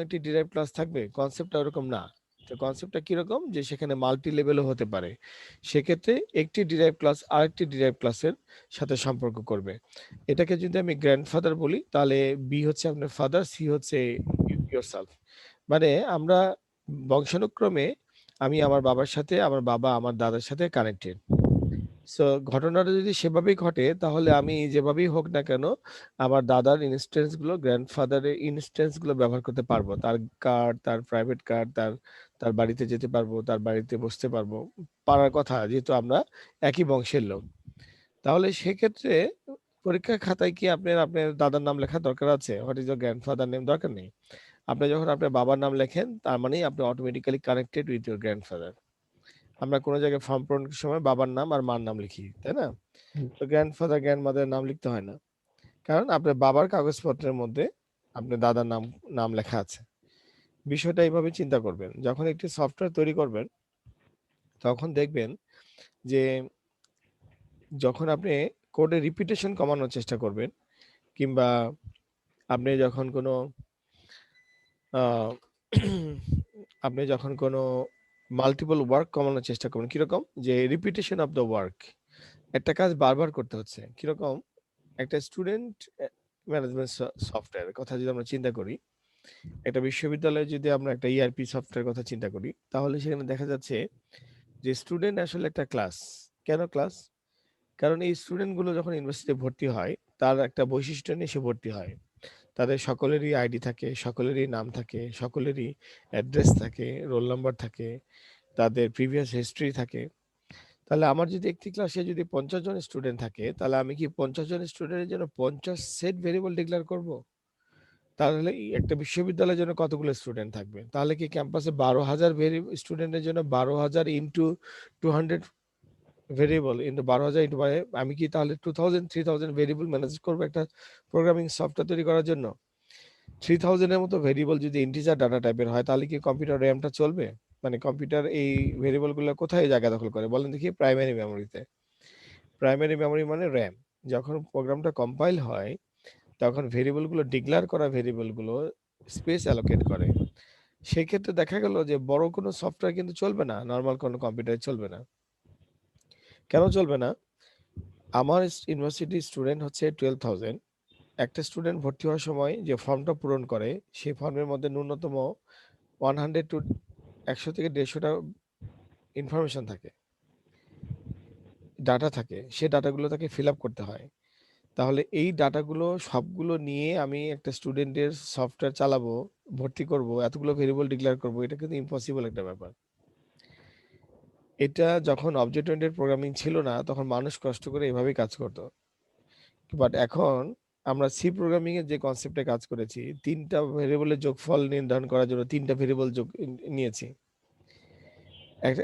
একটি derive class থাকবে, কনসেপ্টটা ওরকম না। তো কনসেপ্টটা কিরকম, যে সেখানে মাল্টি লেভেলও হতে পারে। সেক্ষেত্রে একটি ডিরাইভ ক্লাস আরেকটি ডিরাইভ ক্লাসের সাথে সম্পর্ক করবে। এটাকে যদি আমি গ্র্যান্ডফাদার বলি, তাহলে বি হচ্ছে আপনার ফাদার, সি হচ্ছে ইয়োরসেলফ। মানে আমরা বংশানুক্রমে আমি আমার বাবার সাথে, আমার বাবা আমার দাদার সাথে কানেক্টেড। সো ঘটনাটা যদি সেভাবেই ঘটে, তাহলে আমি যেভাবেই হোক না কেন আমার দাদার ইনস্ট্যান্স গুলো, গ্র্যান্ডফাদারের ইনস্ট্যান্স গুলো ব্যবহার করতে পারবো। তার কার্ড, তার প্রাইভেট কার্ড, তার তার বাড়িতে যেতে পারবো, তার বাড়িতে বসতে পারবো, পারার কথা, যেহেতু আমরা একই বংশের লোক। তাহলে সেক্ষেত্রে পরীক্ষার খাতায় কি আপনার আপনার দাদার নাম লেখার দরকার আছে? What is your grandfather name? দরকার নেই। আপনি যখন আপনার বাবার নাম লেখেন, তার মানেই আপনি automatically connected with your grandfather. আমরা কোনো জায়গায় ফর্ম পূরণের সময় বাবার নাম আর মার নাম লিখি, তাই না? হুম, তো গ্র্যান্ডফাদার গ্র্যান্ডমাদারের নাম লিখতে হয় না, কারণ আপনার বাবার কাগজপত্রের মধ্যে আপনার দাদার নাম নাম লেখা আছে। বিষয়টা এইভাবে চিন্তা করবেন। যখন একটি সফটওয়্যার তৈরি করবেন, তখন দেখবেন যে যখন আপনি কোডের রিপিটেশন কমানোর চেষ্টা করবেন, কিংবা আপনি যখন কোনো আহ, আপনি যখন কোনো মাল্টিপল ওয়ার্ক কমানোর চেষ্টা করবেন, কিরকম, যে রিপিটেশন অফ দ্য ওয়ার্ক, একটা কাজ বারবার করতে হচ্ছে, কিরকম, একটা স্টুডেন্ট ম্যানেজমেন্ট সফটওয়্যারের কথা যদি আমরা চিন্তা করি, একটা বিশ্ববিদ্যালয়ে যদি আমরা একটা ইআরপি সফটওয়্যার কথা চিন্তা করি, তাহলে সেখানে দেখা যাচ্ছে যে স্টুডেন্ট আসলে একটা ক্লাস। কেন ক্লাস? কারণ এই স্টুডেন্টগুলো যখন ইউনিভার্সিটিতে ভর্তি হয়, তার একটা বৈশিষ্ট্য নিয়ে সে ভর্তি হয়। তাদের সকলেরই আইডি থাকে, সকলেরই নাম থাকে, সকলেরই অ্যাড্রেস থাকে, রোল নাম্বার থাকে, তাদের প্রিভিয়াস হিস্ট্রি থাকে। তাহলে আমার যদি একটি ক্লাসে যদি 50 জন স্টুডেন্ট থাকে, তাহলে আমি কি 50 জন স্টুডেন্টের জন্য 50 সেট ভেরিয়েবল ডিক্লেয়ার করব? তাহলে এই একটা বিশ্ববিদ্যালয়ের জন্য কতগুলো স্টুডেন্ট থাকবে? তাহলে কি ক্যাম্পাসে 12,000 স্টুডেন্টের জন্য 12,000 ইন্টু 200 ভেরিয়েবল ইন্টু 12,000 ইন্টু, আমি কি তাহলে 2,000 3,000 ভেরিয়েবল ম্যানেজ করবো একটা প্রোগ্রামিং সফটওয়্যার তৈরি করার জন্য? 3,000-এর মতো ভেরিয়েবল যদি ইন্টিজার ডাটা টাইপের হয়, তাহলে কি কম্পিউটার র্যামটা চলবে? মানে কম্পিউটার এই ভেরিয়েবল গুলো কোথায় জায়গা দখল করে বলেন দেখি? প্রাইমারি মেমোরিতে। প্রাইমারি মেমোরি মানে র্যাম। যখন প্রোগ্রামটা কম্পাইল হয়, তখন ভেরিয়েবল গুলো ডিক্লেয়ার করা ভেরিয়েবল গুলো স্পেস অ্যালোকেট করে। সেই ক্ষেত্রে দেখা গেল যে বড় কোনো সফটওয়্যার কিন্তু চলবে না, নর্মাল কোনো কম্পিউটারে চলবে না। কেন চলবে না? আমার ইউনিভার্সিটি স্টুডেন্ট হচ্ছে 12,000। একটা স্টুডেন্ট ভর্তি হওয়ার সময় যে ফর্মটা পূরণ করে, সেই ফর্মের মধ্যে ন্যূনতম 100 টু 100 থেকে 150টা ইনফরমেশন থাকে, ডাটা থাকে। সে ডাটাগুলো তাকে ফিল আপ করতে হয়। তাহলে এই ডাটাগুলো সবগুলো নিয়ে আমি একটা স্টুডেন্টের সফটওয়্যার চালাবো, ভর্তি করব, এতগুলো ভেরিয়েবল ডিক্লেয়ার করব, এটা কিন্তু ইম্পসিবল একটা ব্যাপার। এটা যখন অবজেক্ট ওরিয়েন্টেড প্রোগ্রামিং ছিল না, তখন মানুষ কষ্ট করে এভাবেই কাজ করতো। বাট এখন আমরা সি প্রোগ্রামিং এর যে কনসেপ্টে কাজ করেছি, 3টা ভেরিয়েবলের যোগফল নির্ধারণ করার জন্য 3টা ভেরিয়েবল যোগ নিয়েছি।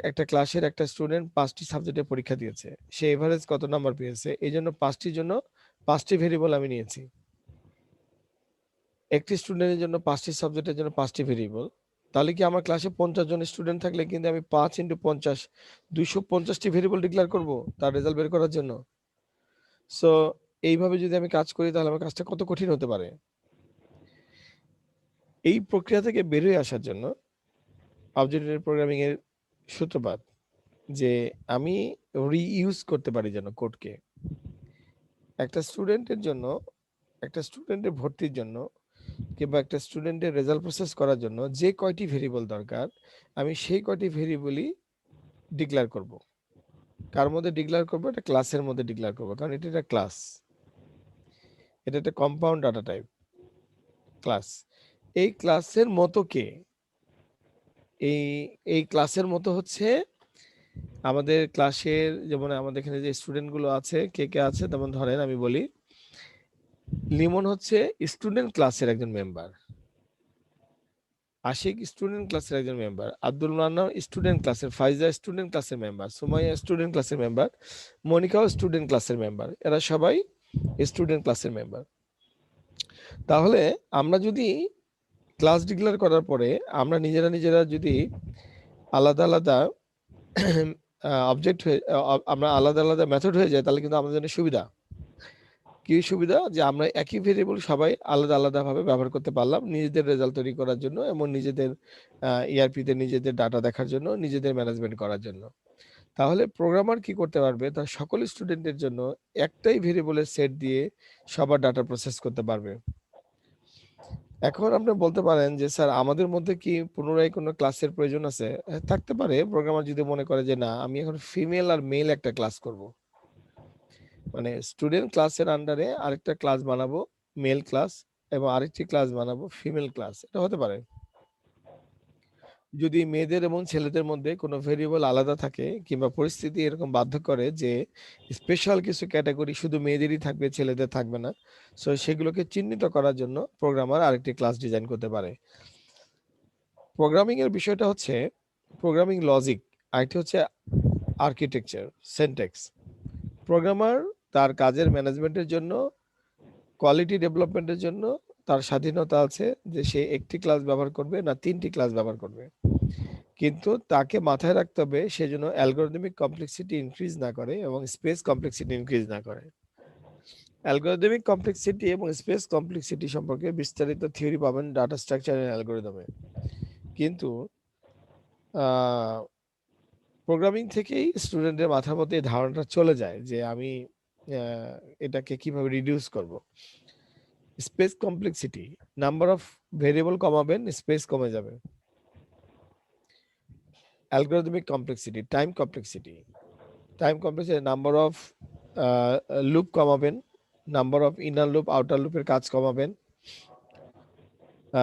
একটা ক্লাসের একটা স্টুডেন্ট 5টি সাবজেক্টে পরীক্ষা দিয়েছে, সে এভারেজ কত নাম্বার পেয়েছে, এই জন্য 5টির জন্য 5টি ভেরিয়েবল আমি নিয়েছি। একটি স্টুডেন্টের জন্য 5টি সাবজেক্টের জন্য 5টি ভেরিয়েবল। তাহলে কি আমার ক্লাসে 50 জন স্টুডেন্ট থাকলে কিন্তু আমি 5 ইন্টু 50 250টি ভেরিয়েবল ডিক্লেয়ার করব তার রেজাল্ট বের করার জন্য। সো এইভাবে যদি আমি কাজ করি, তাহলে আমার কাজটা কত কঠিন হতে পারে। এই প্রক্রিয়া থেকে বের হয়ে আসার জন্য অবজেক্ট ওরিয়েন্টেড প্রোগ্রামিং এর সূত্রপাত, যে আমি রিইউজ করতে পারি যেন কোডকে। একটা স্টুডেন্টের জন্য, একটা স্টুডেন্টের ভর্তির জন্য, কিংবা একটা স্টুডেন্টের রেজাল্ট প্রসেস করার জন্য যে কয়টি ভেরিয়েবল দরকার, আমি সেই কয়টি ভেরিয়েবলই ডিক্লেয়ার করব। কার মধ্যে ডিক্লেয়ার করব? এটা ক্লাসের মধ্যে ডিক্লেয়ার করব, কারণ এটা একটা ক্লাস, এটা একটা কম্পাউন্ড ডাটা টাইপ ক্লাস। এই ক্লাসের মতো কে? এই এই ক্লাসের মতো হচ্ছে আমাদের ক্লাসের, যেমন আমাদের এখানে যে স্টুডেন্টগুলো আছে, কে কে আছে, তেমন ধরেন আমি বলি, লিমন হচ্ছে স্টুডেন্ট ক্লাসের একজন মেম্বার, আশিক স্টুডেন্ট ক্লাসের একজন মেম্বার, আব্দুল মান্নান স্টুডেন্ট ক্লাসের, ফাইজা স্টুডেন্ট ক্লাসের মেম্বার, সুমাইয়া স্টুডেন্ট ক্লাসের মেম্বার, মনিকাও স্টুডেন্ট ক্লাসের মেম্বার। এরা সবাই স্টুডেন্ট ক্লাসের মেম্বার। তাহলে আমরা যদি ক্লাস ডিক্লেয়ার করার পরে আমরা নিজেরা নিজেরা যদি আলাদা আলাদা অবজেক্ট হয়ে আমরা আলাদা আলাদা মেথড হয়ে যায়, তাহলে কিন্তু আমাদের জন্য সুবিধা। কি সুবিধা যে আমরা একই ভেরিয়েবল সবাই আলাদা আলাদাভাবে ব্যবহার করতে পারলাম নিজেদের রেজাল্ট তৈরি করার জন্য এবং নিজেদের ইআরপিতে নিজেদের ডাটা দেখার জন্য, নিজেদের ম্যানেজমেন্ট করার জন্য। তাহলে প্রোগ্রামার কি করতে পারবে? তার সকল স্টুডেন্টের জন্য একটাই ভেরিয়েবলের সেট দিয়ে সবার ডাটা প্রসেস করতে পারবে। এখন আপনি বলতে পারেন যে, "স্যার আমাদের মধ্যে কি পুনরায় কোনো ক্লাসের প্রয়োজন আছে?" থাকতে পারে। প্রোগ্রামার যদি মনে করে যে, "না, আমি এখন ফিমেল আর মেল একটা ক্লাস করব।" মানে স্টুডেন্ট ক্লাসের আন্ডারে আরেকটা ক্লাস বানাবো মেল ক্লাস এবং আরেকটি ক্লাস বানাবো ফিমেল ক্লাস। এটা হতে পারে। যদি মেয়েদের এবং ছেলেদের মধ্যে কোনো ভেরিয়েবল আলাদা থাকে কিংবা পরিস্থিতি এরকম বাধ্য করে যে স্পেশাল কিছু ক্যাটাগরি শুধু মেয়েদেরই থাকবে, ছেলেদের থাকবে না। সো সেগুলোকে চিহ্নিত করার জন্য প্রোগ্রামার আরেকটি ক্লাস ডিজাইন করতে পারে। প্রোগ্রামিং এর বিষয়টা হচ্ছে প্রোগ্রামিং লজিক, আরেকটি হচ্ছে আর্কিটেকচার, সিনট্যাক্স। প্রোগ্রামার তার কাজের ম্যানেজমেন্টের জন্য, কোয়ালিটি ডেভেলপমেন্টের জন্য তার স্বাধীনতা আছে যে সে একটি ক্লাস ব্যবহার করবে না ৩টি ক্লাস ব্যবহার করবে। কিন্তু তাকে মাথায় রাখতে হবে সে যেন অ্যালগরিদমিক কমপ্লেক্সিটি ইনক্রিজ না করে এবং স্পেস কমপ্লেক্সিটি ইনক্রিজ না করে। অ্যালগরিদমিক কমপ্লেক্সিটি এবং স্পেস কমপ্লেক্সিটি সম্পর্কে বিস্তারিত থিওরি পাবেন ডাটা স্ট্রাকচার এন্ড অ্যালগরিদমে। কিন্তু প্রোগ্রামিং থেকেই স্টুডেন্টের মাথার মধ্যে এই ধারণাটা চলে যায় যে আমি এটাকে কিভাবে রিডিউস করব। Space complexity, number of variable কমাবেন, স্পেস কমে যাবে। Algorithmic complexity, time complexity, number of loop কমাবেন, number of inner loop outer লুপের কাজ কমাবেন,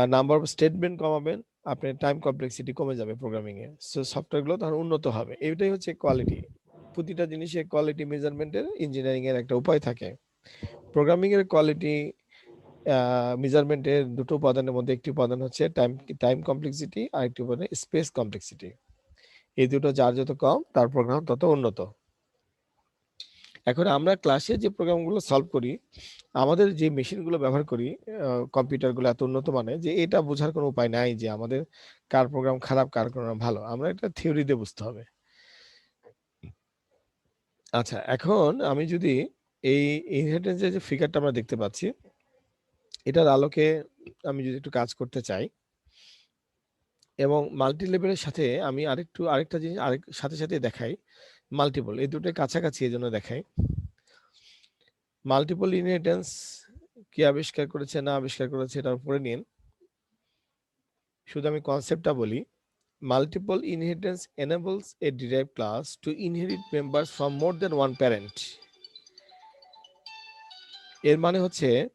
নাম্বার অফ স্টেটমেন্ট কমাবেন, আপনার টাইম কমপ্লেক্সিটি কমে যাবে প্রোগ্রামিং এ। সো সফটওয়্যারগুলো তখন উন্নত হবে। এটাই হচ্ছে কোয়ালিটি। প্রতিটা জিনিসের কোয়ালিটি মেজারমেন্টের ইঞ্জিনিয়ারিং এর একটা উপায় থাকে। প্রোগ্রামিং এর কোয়ালিটি মেজারমেন্টের দুটো উপাদানের মধ্যে একটি উপাদান হচ্ছে টাইম কমপ্লেক্সিটি আর একটি উপাদান স্পেস কমপ্লেক্সিটি। এই দুটো যার যত কম তার প্রোগ্রাম তত উন্নত। এখন আমরা ক্লাসে যে প্রোগ্রামগুলো সলভ করি, আমাদের যে মেশিনগুলো ব্যবহার করি, কম্পিউটারগুলো এত উন্নত মানের যে এটা বোঝার কোনো উপায় নাই যে আমাদের কার প্রোগ্রাম খারাপ, কার প্রোগ্রাম ভালো। আমরা এটা থিওরি দিয়ে বুঝতে হবে। আচ্ছা, এখন আমি যদি এই ইনহেরিটেন্স এর যে ফিগারটা আমরা দেখতে পাচ্ছি, এটার আলোকে আমি যদি একটু কাজ করতে চাই এবং মাল্টি লেভেলের সাথে আমি আরেকটা জিনিস সাথে দেখাই, মাল্টিপল। এই দুটোর কাছাকাছি এজন্য দেখাই। মাল্টিপল ইনহেরিটেন্স কে আবিষ্কার করেছে না আবিষ্কার করেছে এটার উপরে নিন। শুধু আমি কনসেপ্টটা বলি। Multiple inheritance enables a derived class to inherit members from more than one parent. এর মানে হচ্ছে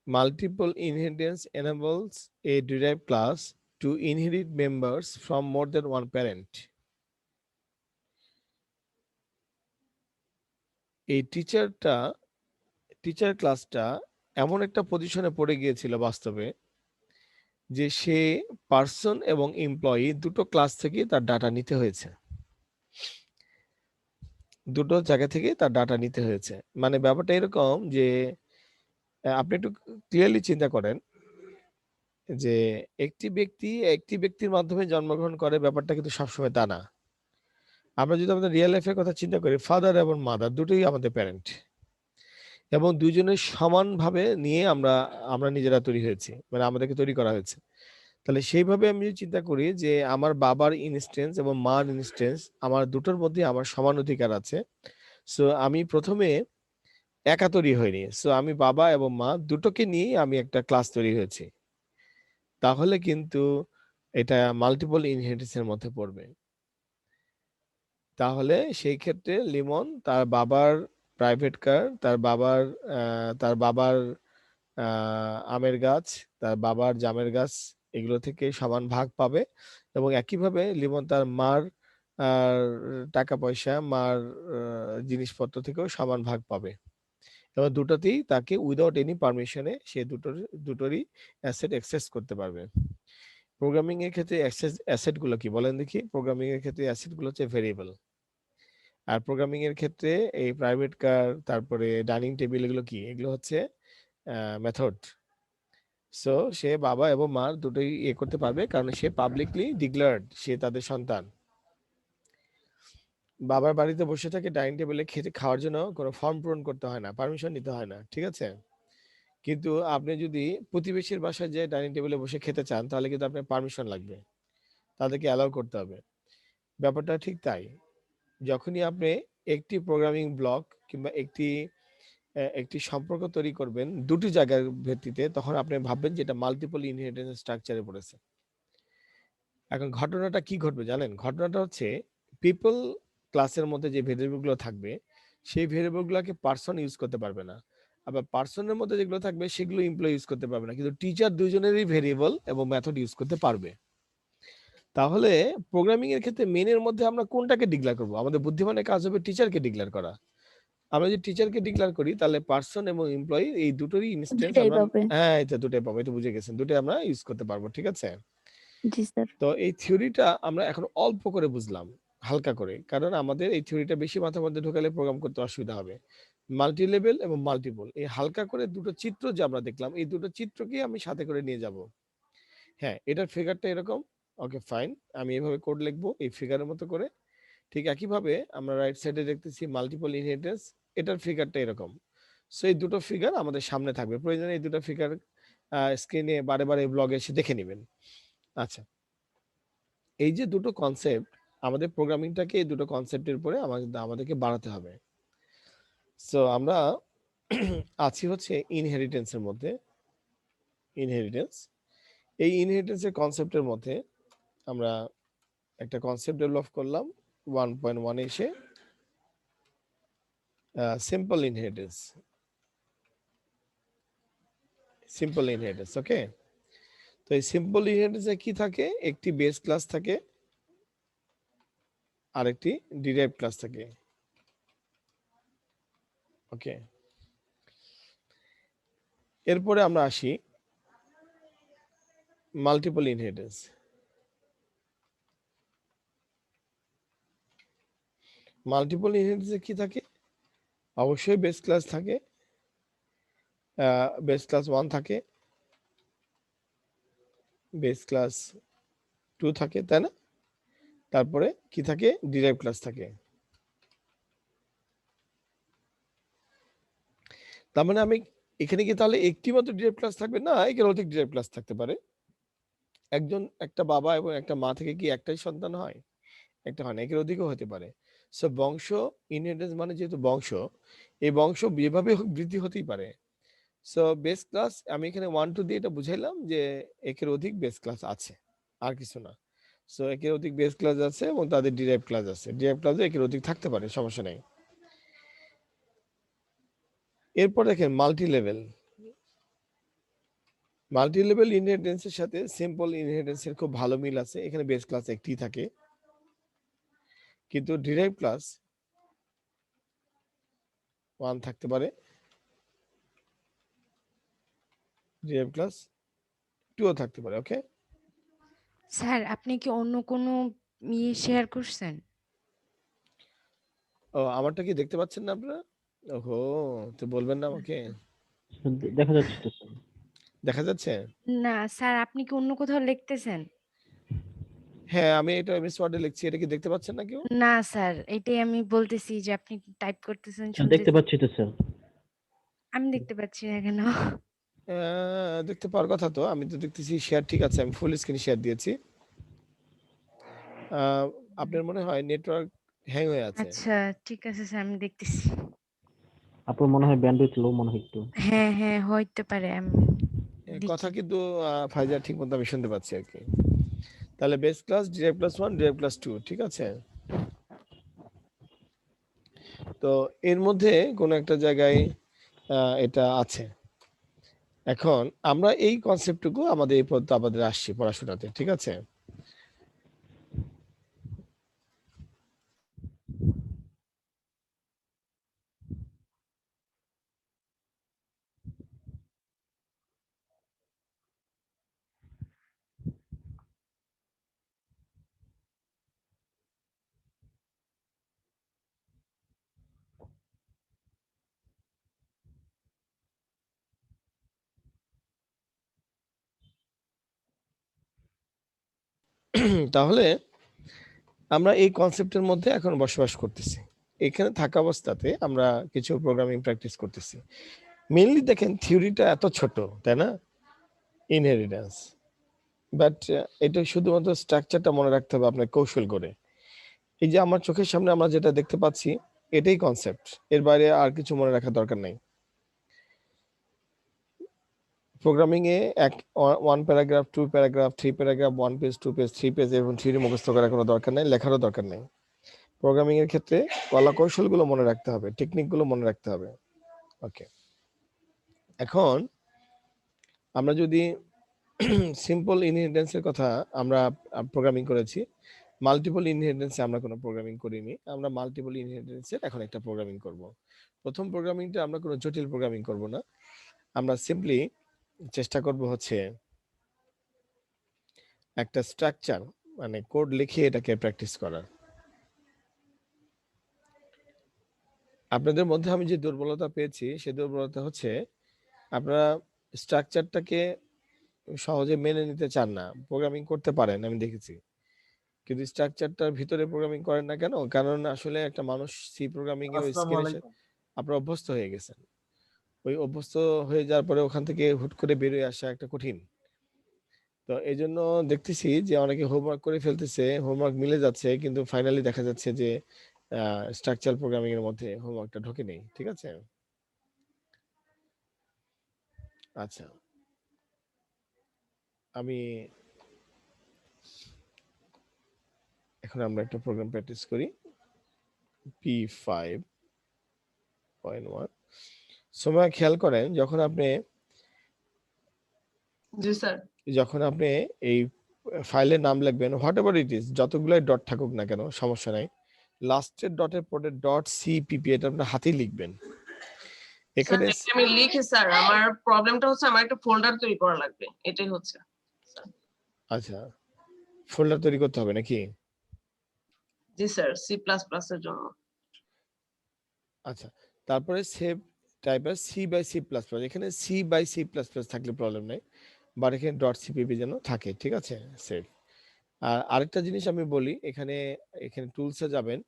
multiple inheritance enables a derived class to inherit members from more than one parent. এই টিচার ক্লাসটা এমন একটা পজিশনে পড়ে গিয়েছিল বাস্তবে যে সে পার্সন এবং এমপ্লয়ি দুটো ক্লাস থেকে তার ডাটা নিতে হয়েছে। দুটো জায়গা থেকে তার ডাটা নিতে হয়েছে। মানে ব্যাপারটা এরকম যে আপনি একটু ক্লিয়ারলি চিন্তা করেন যে একটি ব্যক্তির মাধ্যমে জন্মগ্রহণ করে ব্যাপারটা কিন্তু সবসময় তা না। আমরা যদি আমাদের রিয়েল লাইফের কথা চিন্তা করি, ফাদার এবং মাদার দুটোই আমাদের প্যারেন্ট এবং দুজনের সমানভাবে নিয়ে আমরা নিজেরা তৈরি হয়েছি। মানে আমাদেরকে তৈরি করা হয়েছে। তাহলে সেইভাবে আমি যদি চিন্তা করি যে আমার বাবার ইনস্ট্যান্স এবং মার ইনস্ট্যান্স আমার দুটোর মধ্যে আমার সমান অধিকার আছে। সো আমি ১ম এ একা তৈরি হইনি। সো আমি বাবা এবং মা দুটোকে নিয়েই আমি একটা ক্লাস তৈরি হয়েছি। তাহলে কিন্তু এটা মাল্টিপল ইনহেরিটেন্স এর মধ্যে পড়বে। তাহলে সেই ক্ষেত্রে লিমন তার বাবার প্রাইভেট কার, তার বাবার আমের গাছ, তার বাবার জামের গাছ এগুলো থেকে সমান ভাগ পাবে এবং একইভাবে লিমন তার মার আর টাকা পয়সা, মার জিনিসপত্র থেকেও সমান ভাগ পাবে। এবং দুটোতেই তাকে উইদাউট এনি পারমিশনে সে দুটোরই অ্যাসেট অ্যাক্সেস করতে পারবে। প্রোগ্রামিং এর ক্ষেত্রে অ্যাসেট গুলো কি বলেন দেখি? প্রোগ্রামিং এর ক্ষেত্রে অ্যাসেট গুলো হচ্ছে ভেরিয়েবল। আর প্রোগ্রামিং এর ক্ষেত্রে এই প্রাইভেট কার তারপরে ডাইনিং টেবিল এগুলো কি? এগুলো হচ্ছে মেথড। সো সে বাবা এবং মা দুটোই করতে পারবে কারণ সে পাবলিকলি ডিক্লেয়ার্ড সে তাদের সন্তান। বাবার বাড়িতে বসে থেকে ডাইনিং টেবিলে খেতে খাওয়ার জন্য কোনো ফর্ম পূরণ করতে হয় না, পারমিশন নিতে হয় না, ঠিক আছে? কিন্তু আপনি যদি প্রতিবেশীর বাসায় যেয়ে ডাইনিং টেবিলে বসে খেতে চান তাহলে কিন্তু আপনার পারমিশন লাগবে, তাদেরকে অ্যালাউ করতে হবে। ব্যাপারটা ঠিক তাই। যখনই আপনি একটি প্রোগ্রামিং ব্লক কিংবা একটি সম্পর্ক তৈরি করবেন দুটি জায়গার ভিত্তিতে, তখন আপনি ভাববেন যে এটা মাল্টিপল ইনহেরিটেন্স স্ট্রাকচারে পড়েছে। এখন ঘটনাটা কি ঘটবে জানেন? ঘটনাটা হচ্ছে পিপল ক্লাসের মধ্যে যে ভেরিয়েবলগুলো থাকবে সেই ভেরিয়েবলগুলোকে পার্সন ইউজ করতে পারবে না, আবার পার্সনের মধ্যে যেগুলো থাকবে সেগুলো এমপ্লয়ি ইউজ করতে পারবে না, কিন্তু টিচার দুজনেরই ভেরিয়েবল এবং মেথড ইউজ করতে পারবে। তাহলে প্রোগ্রামিং এর ক্ষেত্রে মেনের মধ্যে আমরা কোনটাকে ডিক্লেয়ার করব? আমাদের বুদ্ধিমানের কাজ হবে টিচারকে ডিক্লেয়ার করা। আমরা যদি টিচারকে ডিক্লেয়ার করি তাহলে পার্সন এবং এমপ্লয়ি এই দুটোরই ইনস্ট্যান্স দুটাই আমরা, পাবে। হ্যাঁ এটা দুটোই পাবো, এটা বুঝে গেছেন, দুটোই আমরা ইউজ করতে পারবো, ঠিক আছে? জি স্যার। তো এই থিওরিটা আমরা এখন অল্প করে বুঝলাম, হালকা করে, কারণ আমাদের এই থিওরিটা বেশি মাথার মধ্যে ঢোকালে প্রোগ্রাম করতে অসুবিধা হবে। মাল্টি লেভেল এবং মাল্টিপল, এই হালকা করে দুটো চিত্র যে আমরা দেখলাম এই দুটো চিত্রকেই আমি সাথে করে নিয়ে যাব। হ্যাঁ, এটার ফিগারটা এরকম, ওকে ফাইন, আমি এভাবে কোড লিখবো এই ফিগারের মতো করে। ঠিক একইভাবে আমরা রাইট সাইডে দেখতেছি মাল্টিপল ইনহেরিটেন্স, এটার ফিগারটা এরকম। সো এই দুটো ফিগার আমাদের সামনে থাকবে, প্রয়োজনে এই দুটো ফিগার স্ক্রিনে বারে বারে ব্লগে এসে দেখে নেবেন। আচ্ছা, এই যে দুটো কনসেপ্ট, আমাদের প্রোগ্রামিংটাকে এই দুটো কনসেপ্টের উপরে আমাদেরকে বাড়াতে হবে। সো আমরা আছি হচ্ছে ইনহেরিটেন্সের মধ্যে। ইনহেরিটেন্স, এই ইনহেরিটেন্সের কনসেপ্টের মধ্যে আমরা একটা কনসেপ্ট ডেভেলপ করলাম 1.1 এসে, সিম্পল ইনহেরিটেন্স। সিম্পল ইনহেরিটেন্স, ওকে। তো এই সিম্পল ইনহেরিটেন্সে কি থাকে? একটি বেস ক্লাস থাকে আর একটি ডিরাইভ ক্লাস থাকে, ওকে। এরপরে আমরা আসি মাল্টিপল ইনহেরিটেন্স। মাল্টিপল ইনহেরিটেন্সে কি থাকে? অবশ্যই বেস ক্লাস থাকে, বেস ক্লাস 1 থাকে, বেস ক্লাস 2 থাকে, তাই না? তারপরে কি থাকে? ডিরাইভ ক্লাস থাকে। তার মানে আমি এখানে কি তাহলে একটি মাত্র ডিরাইভ ক্লাস থাকবে? না, এখানে অধিক ডিরাইভ ক্লাস থাকতে পারে। একটা বাবা এবং একটা মা থেকে কি একটাই সন্তান হয়? একটা হয় না, এর অধিকও হতে পারে। সো বংশ, ইনহেরিটেন্স মানে যেহেতু বংশ, এই বংশ যেভাবে হোক বৃদ্ধি হতেই পারে। সো বেস ক্লাস আমি এখানে 1 2 দিয়ে এটা বুঝাইলাম যে একের অধিক বেস ক্লাস আছে, আর কিছু না। সো একের অধিক বেস ক্লাস আছে এবং তাদের ডিরাইভ ক্লাস আছে, ডিরাইভ ক্লাসে একের অধিক থাকতে পারে, সমস্যা নেই। এরপর দেখেন মাল্টি লেভেল। মাল্টি লেভেল ইনহেরিটেন্সের সাথে সিম্পল ইনহেরিটেন্সের খুব ভালো মিল আছে, এখানে বেস ক্লাস একটি থাকে, কিন্তু ডিরাইভ ক্লাস 1 থাকতে পারে, ডিরাইভ ক্লাস 2ও থাকতে পারে, ওকে। স্যার আপনি কি অন্য কোনো শেয়ার করছেন? ও, আমারটা কি দেখতে পাচ্ছেন না আপনারা? ওহো, তো বলবেন না আমাকে? দেখা যাচ্ছে তো স্যার। দেখা যাচ্ছে? না স্যার, আপনি কি অন্য কোথাও লিখতেছেন? হ্যাঁ, আমি এটা এমএস ওয়ার্ডে লিখছি, এটা কি দেখতে পাচ্ছেন না কেউ? না স্যার, এটাই আমি বলতেছি যে আপনি টাইপ করতেছেন, স্যার দেখতে শুনতেছি। পাচ্ছি তো স্যার। আমি দেখতে পাচ্ছি না কেন? দেখতে পাওয়ার কথা তো, আমি তো দেখতেছি শেয়ার ঠিক আছে, আমি ফুল স্ক্রিন শেয়ার দিয়েছি। আপনার মনে হয় নেটওয়ার্ক হ্যাং হয়ে আছে। আচ্ছা ঠিক আছে স্যার, আমি দেখতেছি। আপনার মনে হয় ব্যান্ডউইথ লো মনে হয় একটু। হ্যাঁ হ্যাঁ, হইতে পারে। আমি কথা দেখি। কিন্তু ফাইজার ঠিক মতো আমি শুনতে পাচ্ছি আর কি। তাহলে base class, derive class 1, derive class 2, ঠিক আছে। তো এর মধ্যে কোনো একটা জায়গায় এটা আছে। এখন আমরা এই কনসেপ্টটুকু আমাদের এই পর্যন্ত আমাদের আসছি পড়াশোনাতে, ঠিক আছে। তাহলে আমরা এই কনসেপ্টের মধ্যে এখন বসবাস করতেছি। এখানে থাকা অবস্থাতে আমরা কিছু প্রোগ্রামিং প্র্যাকটিস করতেছি। মেইনলি দেখেন থিওরিটা এত ছোট, তাই না? ইনহেরিটেন্স, বাট এটা শুধুমাত্র স্ট্রাকচারটা মনে রাখতে হবে আপনার কৌশল করে। এই যে আমার চোখের সামনে আমরা যেটা দেখতে পাচ্ছি এটাই কনসেপ্ট, এর বাইরে আর কিছু মনে রাখার দরকার নাই। প্রোগ্রামিং এ one paragraph, two paragraph, three paragraph, 1 page, 2 page, 3 page এবং থিওরি মুখস্থ করার কোনো দরকার নেই, লেখারও দরকার নেই। প্রোগ্রামিং এর ক্ষেত্রে কলা কৌশলগুলো মনে রাখতে হবে, টেকনিকগুলো মনে রাখতে হবে। ওকে, এখন আমরা যদি সিম্পল ইনহেরিটেন্সের কথা আমরা প্রোগ্রামিং করেছি, মাল্টিপল ইনহেরিটেন্সে আমরা কোনো প্রোগ্রামিং করিনি। আমরা মাল্টিপল ইনহেরিটেন্সের এখন একটা প্রোগ্রামিং করব। প্রথম প্রোগ্রামিংটা আমরা কোনো জটিল প্রোগ্রামিং করব না, আমরা সিম্পলি চেষ্টা করব হচ্ছে একটা স্ট্রাকচার মানে কোড লিখে এটাকে প্র্যাকটিস করার। আপনাদের মধ্যে আমি যে দুর্বলতা পেয়েছি সেই দুর্বলতা হচ্ছে আপনারা স্ট্রাকচারটাকে সহজে মেনে নিতে চান না। প্রোগ্রামিং করতে পারেন আমি দেখেছি, কিন্তু স্ট্রাকচারটার ভিতরে প্রোগ্রামিং করেন না কেন? কারণ আসলে একটা মানুষ সি প্রোগ্রামিং এ স্ক্রিনে আপনারা অভ্যস্ত হয়ে গেছেন। ওই অভ্যস্ত হয়ে যাওয়ার পরে ওখান থেকে হুট করে বেরিয়ে আসা একটা কঠিন। তো এই জন্য দেখতেছি যে অনেকে হোমওয়ার্ক করে ফেলতেছে, হোমওয়ার্ক মিলে যাচ্ছে, কিন্তু ফাইনালি দেখা যাচ্ছে যে স্ট্রাকচার প্রোগ্রামিং এর মধ্যে হোমওয়ার্কটা ঢোকে নেই। ঠিক আছে, আচ্ছা আমি এখন আমরা একটা প্রোগ্রাম প্র্যাকটিস করি P5.1। সময় খেয়াল করেন যখন আপনি জি স্যার। যখন আপনি এই ফাইলের নাম লিখবেন, হোয়াট এভার ইট ইজ, যতগুলাই ডট থাকুক না কেন সমস্যা নাই, লাস্টের ডটের পরে ডট সিপিপি এটা আপনি হাতেই লিখবেন। এখানে আমি লিখি স্যার, আমার প্রবলেমটা হচ্ছে আমার একটা ফোল্ডার তৈরি করা লাগবে, এটাই হচ্ছে। আচ্ছা, ফোল্ডার তৈরি করতে হবে নাকি? জি স্যার, সি প্লাস প্লাস এর জন্য। আচ্ছা, তারপরে সেভ টাইপের C by C plus plus, এখানে C by C plus plus থাকলে প্রবলেম নাই, বাট এখানে ডট সিপিপি যেন থাকে। ঠিক আছে, সেভ। আর আরেকটা জিনিস আমি বলি, এখানে এখানে টুলসে যাবেন,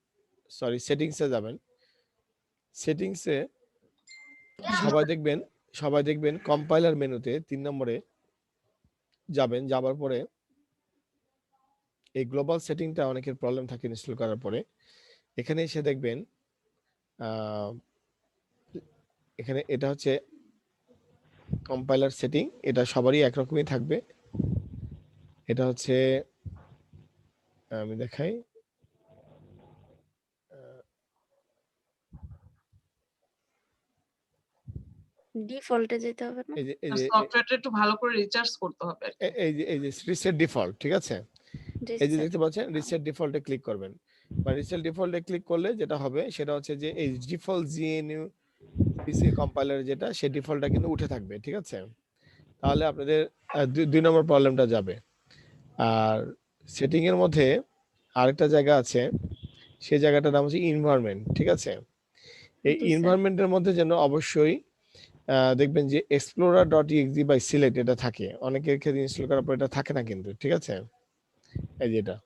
সরি সেটিংসে যাবেন। সেটিংসে সবাই দেখবেন কম্পাইলার মেনুতে 3 নম্বরে যাবেন, যাবার পরে এই গ্লোবাল সেটিংটা অনেকের প্রবলেম থাকে ইনস্টল করার পরে। এখানে এসে দেখবেন এখানে এটা হচ্ছে কম্পাইলার সেটিং, এটা সবারই একরকমই থাকবে। এটা হচ্ছে আমি দেখাই, ডিফল্টে যেতে হবে না? এই যে সফটওয়্যারটা একটু ভালো করে রিচার্জ করতে হবে। এই যে রিসেট ডিফল্ট, ঠিক আছে, জি এই যে স্যার। দেখতে পাচ্ছেন রিসেট ডিফল্টে ক্লিক করবেন। বা রিসেট ডিফল্টে ক্লিক করলে যেটা হবে সেটা হচ্ছে যে এই ডিফল্ট জিএনইউ পিসি কম্পাইলার যেটা, সেই ডিফল্টটা কিন্তু উঠে থাকবে। ঠিক আছে, তাহলে আপনাদের 2 নম্বর প্রবলেমটা যাবে। আর সেটিং এর মধ্যে আরেকটা জায়গা আছে, সেই জায়গাটার নাম হচ্ছে এনভায়রনমেন্ট। ঠিক আছে, এই জি স্যার। এনভায়রনমেন্টের মধ্যে যেন অবশ্যই দেখবেন যে explorer.exe বাই সিলেক্ট এটা থাকে, অনেকের ক্ষেত্রে ইনস্টল করার পর এটা থাকে না কিন্তু। ঠিক আছে, এই যেটা,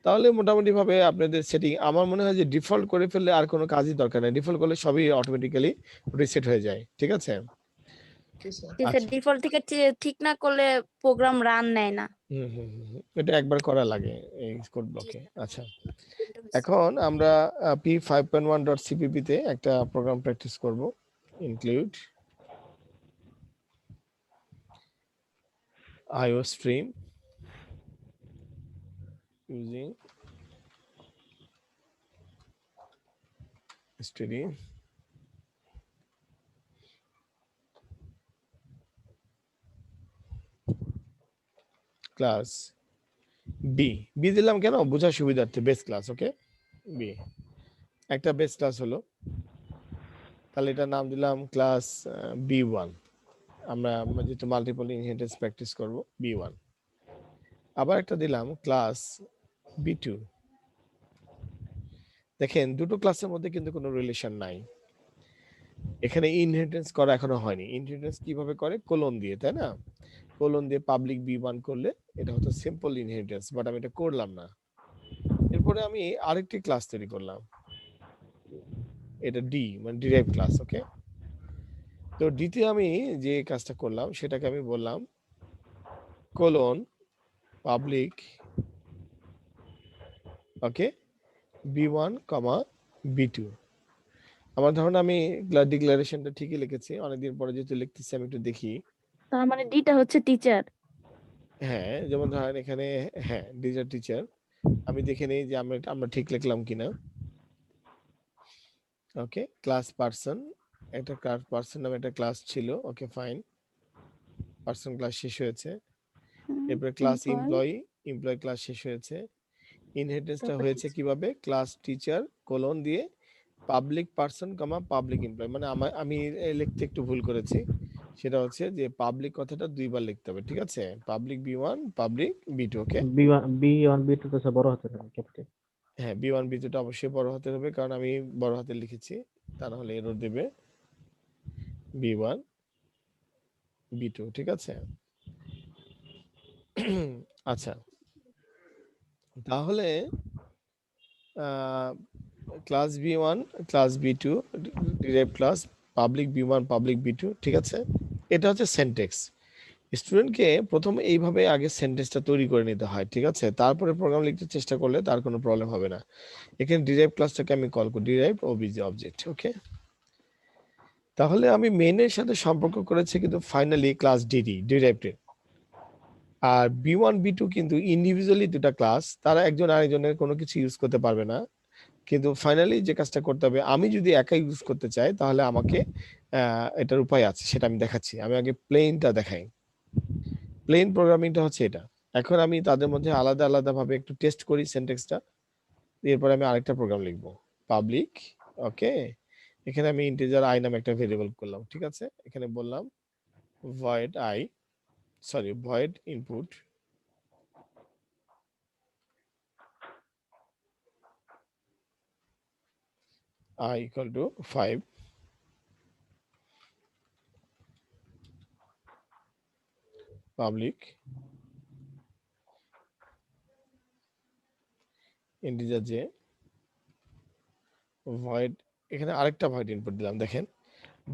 তাহলে মোটামুটি ভাবে আপনাদের সেটিং আমার মনে হয় যে ডিফল্ট করে ফেললে আর কোনো কাজই দরকার নেই, ডিফল্ট করলে সবই অটোমেটিক্যালি রিসেট হয়ে যায়। ঠিক আছে, জি স্যার। জি স্যার, আচ্ছা, ডিফল্ট থেকে ঠিক না করলে প্রোগ্রাম রান নেয় না। এটা একবার করা লাগে এই কোড ব্লকে। আচ্ছা, এখন আমরা p5.1.cpp তে একটা প্রোগ্রাম প্র্যাকটিস করব, include IO stream using std class B দিলাম কেন, বোঝার সুবিধার্থে, বেস ক্লাস। ওকে, বি একটা বেস ক্লাস হলো, তাহলে এটা নাম দিলাম ক্লাস B1। আমরা যেহেতু মাল্টিপল ইনহেরিটেন্স প্র্যাকটিস করব, B1। আবার একটা দিলাম ক্লাস B2। দেখেন দুটো ক্লাসের মধ্যে কিন্তু কোনো রিলেশন নাই, এখানে ইনহেরিটেন্স করা এখনো হয়নি। ইনহেরিটেন্স কিভাবে করে, কোলন দিয়ে, তাই না? কোলন দিয়ে পাবলিক B1 করলে এটা হতো সিম্পল ইনহেরিটেন্স, বাট আমি এটা করলাম না, তারপরে আমি আরেকটি ক্লাস তৈরি করলাম, এটা ডি মানে ডিরাইভ ক্লাস। ওকে, তো ডিতে আমি যে কাজটা করলাম সেটাকে আমি বললাম কোলন পাবলিক, ওকে, বি1 কমা বি2। আমার ধারণা আমি ডিক্লারেশনটা ঠিকই লিখেছি, অনেকদিন পরে যেহেতু লিখতেছি আমি একটু দেখি। তার মানে ডিটা হচ্ছে টিচার। হ্যাঁ, যেমন ধরেন এখানে হ্যাঁ ডিজার টিচার, আমি দেখে নেই যে আমরা ঠিক লিখলাম কিনা। ওকে, ক্লাস পার্সন, একটা ক্লাস পার্সন নামে একটা ক্লাস ছিল। ওকে ফাইন, পার্সন ক্লাস শেষ হয়েছে। এরপরে ক্লাস এমপ্লয়ি, এমপ্লয়ি ক্লাস শেষ হয়েছে। ইনহেরিটেন্সটা হয়েছে কিভাবে, ক্লাস টিচার কোলন দিয়ে পাবলিক পার্সন কমা পাবলিক এমপ্লয়ি। মানে আমি লিখতে একটু ভুল করেছি, সেটা হচ্ছে যে পাবলিক কথাটা দুইবার লিখতে হবে, ঠিক আছে, পাবলিক বি1 পাবলিক বি2। ওকে, B1 B2 তো স্যার বড় হাতের হবে ক্যাপিটাল। হ্যাঁ বি1 বি2টা অবশ্যই বড় হাতের হবে, কারণ আমি বড় হাতে লিখেছি, তা না হলে এরর দেবে। বি1 বি2, ঠিক আছে। আচ্ছা, তাহলে class B one class B two derive class public B one public B two, ঠিক আছে। এটা হচ্ছে সেন্টেক্স। স্টুডেন্টকে প্রথমে এইভাবে আগে সেন্টেন্সটা তৈরি করে নিতে হয়, ঠিক আছে, তারপরে প্রোগ্রাম লিখতে চেষ্টা করলে তার কোনো প্রবলেম হবে না। এখানে ডিরাইভ ক্লাসটাকে আমি কল করি ডিরাইভ ওবিজে অবজেক্ট। ওকে, তাহলে আমি মেইনের সাথে সম্পর্ক করেছি কিন্তু ফাইনালি ক্লাস ডিডি ডিরাইভড। আর বি1 বি2 কিন্তু ইন্ডিভিজুয়ালি দুটা ক্লাস, তারা একজন আরেকজনের কোনো কিছু ইউজ করতে পারবে না, কিন্তু ফাইনালি যে কাজটা করতে হবে, আমি যদি একা ইউজ করতে চাই তাহলে আমাকে এটার উপায় আছে, সেটা আমি দেখাচ্ছি। আমি আগে প্লেনটা দেখাই। প্লেন প্রোগ্রামিংটা হচ্ছে এটা। এখন আমি তাদের মধ্যে আলাদা আলাদা ভাবে একটু টেস্ট করি সেন্টেক্সটা, এরপর আমি আরেকটা প্রোগ্রাম লিখবো পাবলিক। ওকে, এখানে আমি ইন্টিজার আই নামে একটা ভেরিয়েবল করলাম, ঠিক আছে। এখানে বললাম void I, sorry void input I equal to 5, public integer j void, এখানে আরেকটা ভয়েড ইনপুট দিলাম। দেখেন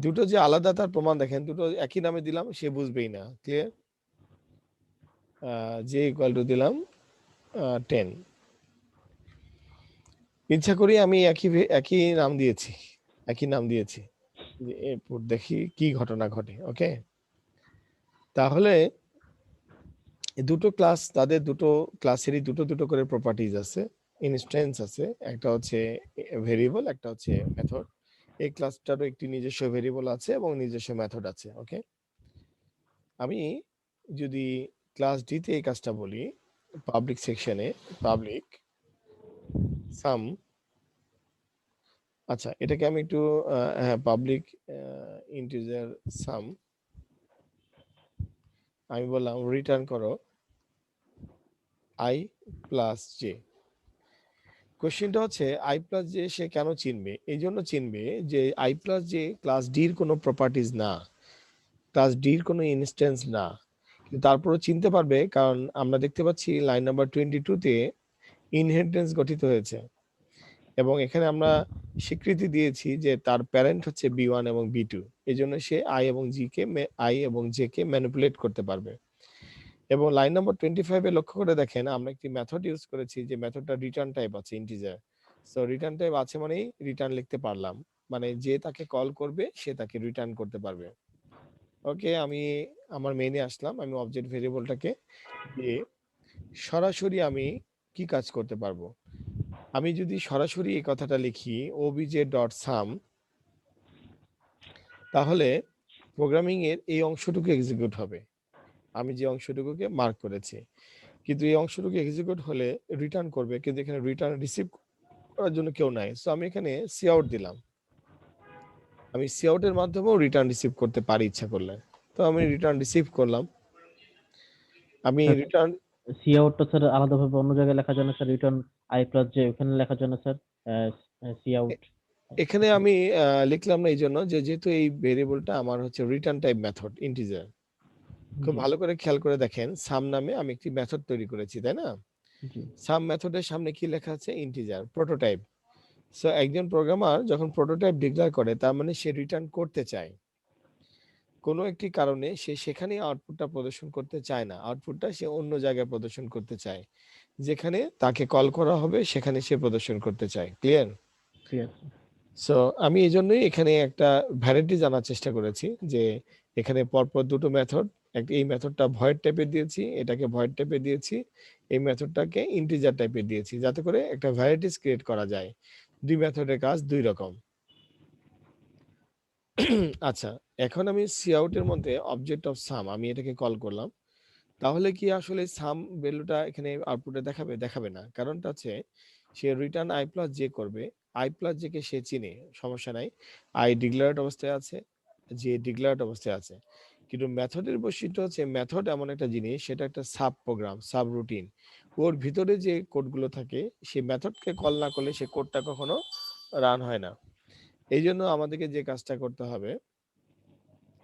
দুটো যে আলাদা তার প্রমাণ দেখেন, দুটো একই নামে দিলাম, সে বুঝবেই না। ক্লিয়ার, j ইকুয়াল টু দিলাম 10। ইচ্ছা করি আমি একই নাম দিয়েছি, একই নাম দিয়েছি যে এরপর দেখি কি ঘটনা ঘটে। ওকে, তাহলে দুটো ক্লাস, তাদের দুটো ক্লাসেরই দুটো দুটো করে প্রপার্টিজ আছে, ইনস্ট্যান্স আছে, একটা হচ্ছে ভেরিয়েবল, একটা হচ্ছে মেথড। এই ক্লাসটারও একটি নিজস্ব ভেরিয়েবল আছে এবং নিজস্ব মেথড আছে। ওকে, আমি যদি ক্লাস ডিতে এই কাজটা বলি, পাবলিক সেকশনে পাবলিক সাম, আচ্ছা এটাকে আমি একটু হ্যাঁ পাবলিক ইন্টিজার সাম, আমি বললাম রিটার্ন করো আই প্লাস জে। কোশ্চেনটা হচ্ছে আই প্লাস জে সে কেন চিনবে? এই জন্য চিনবে যে আই প্লাস জে ক্লাস ডির কোনো প্রপার্টিজ না, ক্লাস ডির কোনো ইনস্ট্যান্স না, কিন্তু তারপরও চিনতে পারবে কারণ আমরা দেখতে পাচ্ছি লাইন নাম্বার 22-তে ইনহেরিটেন্স গঠিত হয়েছে এবং এখানে আমরা স্বীকৃতি দিয়েছি যে তার প্যারেন্ট হচ্ছে বি1 এবং বি2, এই জন্য সে আই এবং জে কে ম্যানিপুলেট করতে পারবে। এবং লাইন নাম্বার 25-এ লক্ষ্য করে দেখেন আমরা একটি মেথড ইউজ করেছি, যে মেথডটা রিটার্ন টাইপ আছে ইন্টিজার। সো রিটার্ন টাইপ আছে মানেই রিটার্ন লিখতে পারলাম, মানে যে তাকে কল করবে সে তাকে রিটার্ন করতে পারবে। ওকে, আমি আমার মেইনে আসলাম, আমি অবজেক্ট ভেরিয়েবলটাকে দিয়ে সরাসরি আমি কি কাজ করতে পারবো। আমি যদি সরাসরি এই কথাটা লিখি obj.sum, তাহলে প্রোগ্রামিং এর এই অংশটুকু এক্সিকিউট হবে, আমি যে অংশটুকুকে মার্ক করেছি, কিন্তু এই অংশটুকু এক্সিকিউট হলে রিটার্ন করবে, কিন্তু এখানে রিটার্ন রিসিভ করার জন্য কেউ নাই। সো আমি এখানে সি আউট দিলাম, আমি সি আউটের মাধ্যমেও রিটার্ন রিসিভ করতে পারি ইচ্ছা করলে। তো আমি রিটার্ন রিসিভ করলাম, আমি রিটার্ন সি আউটটা স্যার আলাদাভাবে অন্য জায়গায় লেখা যায় না sir? Return I plus J ওখানে লেখা যায় না স্যার? সি আউট এখানে আমি লিখলাম না এই জন্য যে যেহেতু এই ভেরিয়েবলটা আমার হচ্ছে রিটার্ন টাইপ মেথড ইন্টিজার। খুব ভালো করে খেয়াল করে দেখেন সাম নামে আমি একটি মেথড তৈরি করেছি, তাই না? জি সাম মেথডের সামনে কি লেখা আছে? Integer, prototype. সো একজন প্রোগ্রামার যখন প্রোটোটাইপ ডিক্লেয়ার করে তার মানে সে রিটার্ন করতে চায়। কোনো একটি কারণে সে সেখানে আউটপুটটা প্রদর্শন করতে চায় না, আউটপুটটা সে অন্য জায়গায় প্রদর্শন করতে চায়, যেখানে তাকে কল করা হবে সেখানে সে প্রদর্শন করতে চায়। ক্লিয়ার? Clear sir. সো আমি এই জন্যই এখানে একটা ভ্যারাইটি জানার চেষ্টা করেছি যে এখানে পরপর দুটো মেথড, এই মেথডটা ভয়েড টাইপের দিয়েছি, এটাকে ভয়েড টাইপের দিয়েছি, এই মেথডটাকে ইন্টিজার টাইপের দিয়েছি, যাতে করে একটা ভ্যারাইটিস ক্রিয়েট করা যায়। দুই মেথডের কাজ দুই রকম। আচ্ছা, এখন আমি সিআউট এর মধ্যে অবজেক্ট অফ সাম আমি এটাকে কল করলাম, তাহলে কি আসলে সাম ভ্যালুটা এখানে আউটপুটে দেখাবে? দেখাবে না। কারণটা হচ্ছে সে রিটার্ন আই প্লাস জে করবে, আই প্লাস জে কে সে চিনে, সমস্যা নাই, আই ডিক্লারেড অবস্থায় আছে, জে ডিক্লারেড অবস্থায় আছে। কিন্তু মেথডের বৈশিষ্ট্য হচ্ছে মেথড এমন একটা জিনিস, সেটা একটা সাব প্রোগ্রাম, সাব রুটিন। ওর ভিতরে যে কোডগুলো থাকে সে মেথডকে কল না করলে সে কোডটা কখনো রান হয় না। এই জন্য আমাদেরকে যে কাজটা করতে হবে,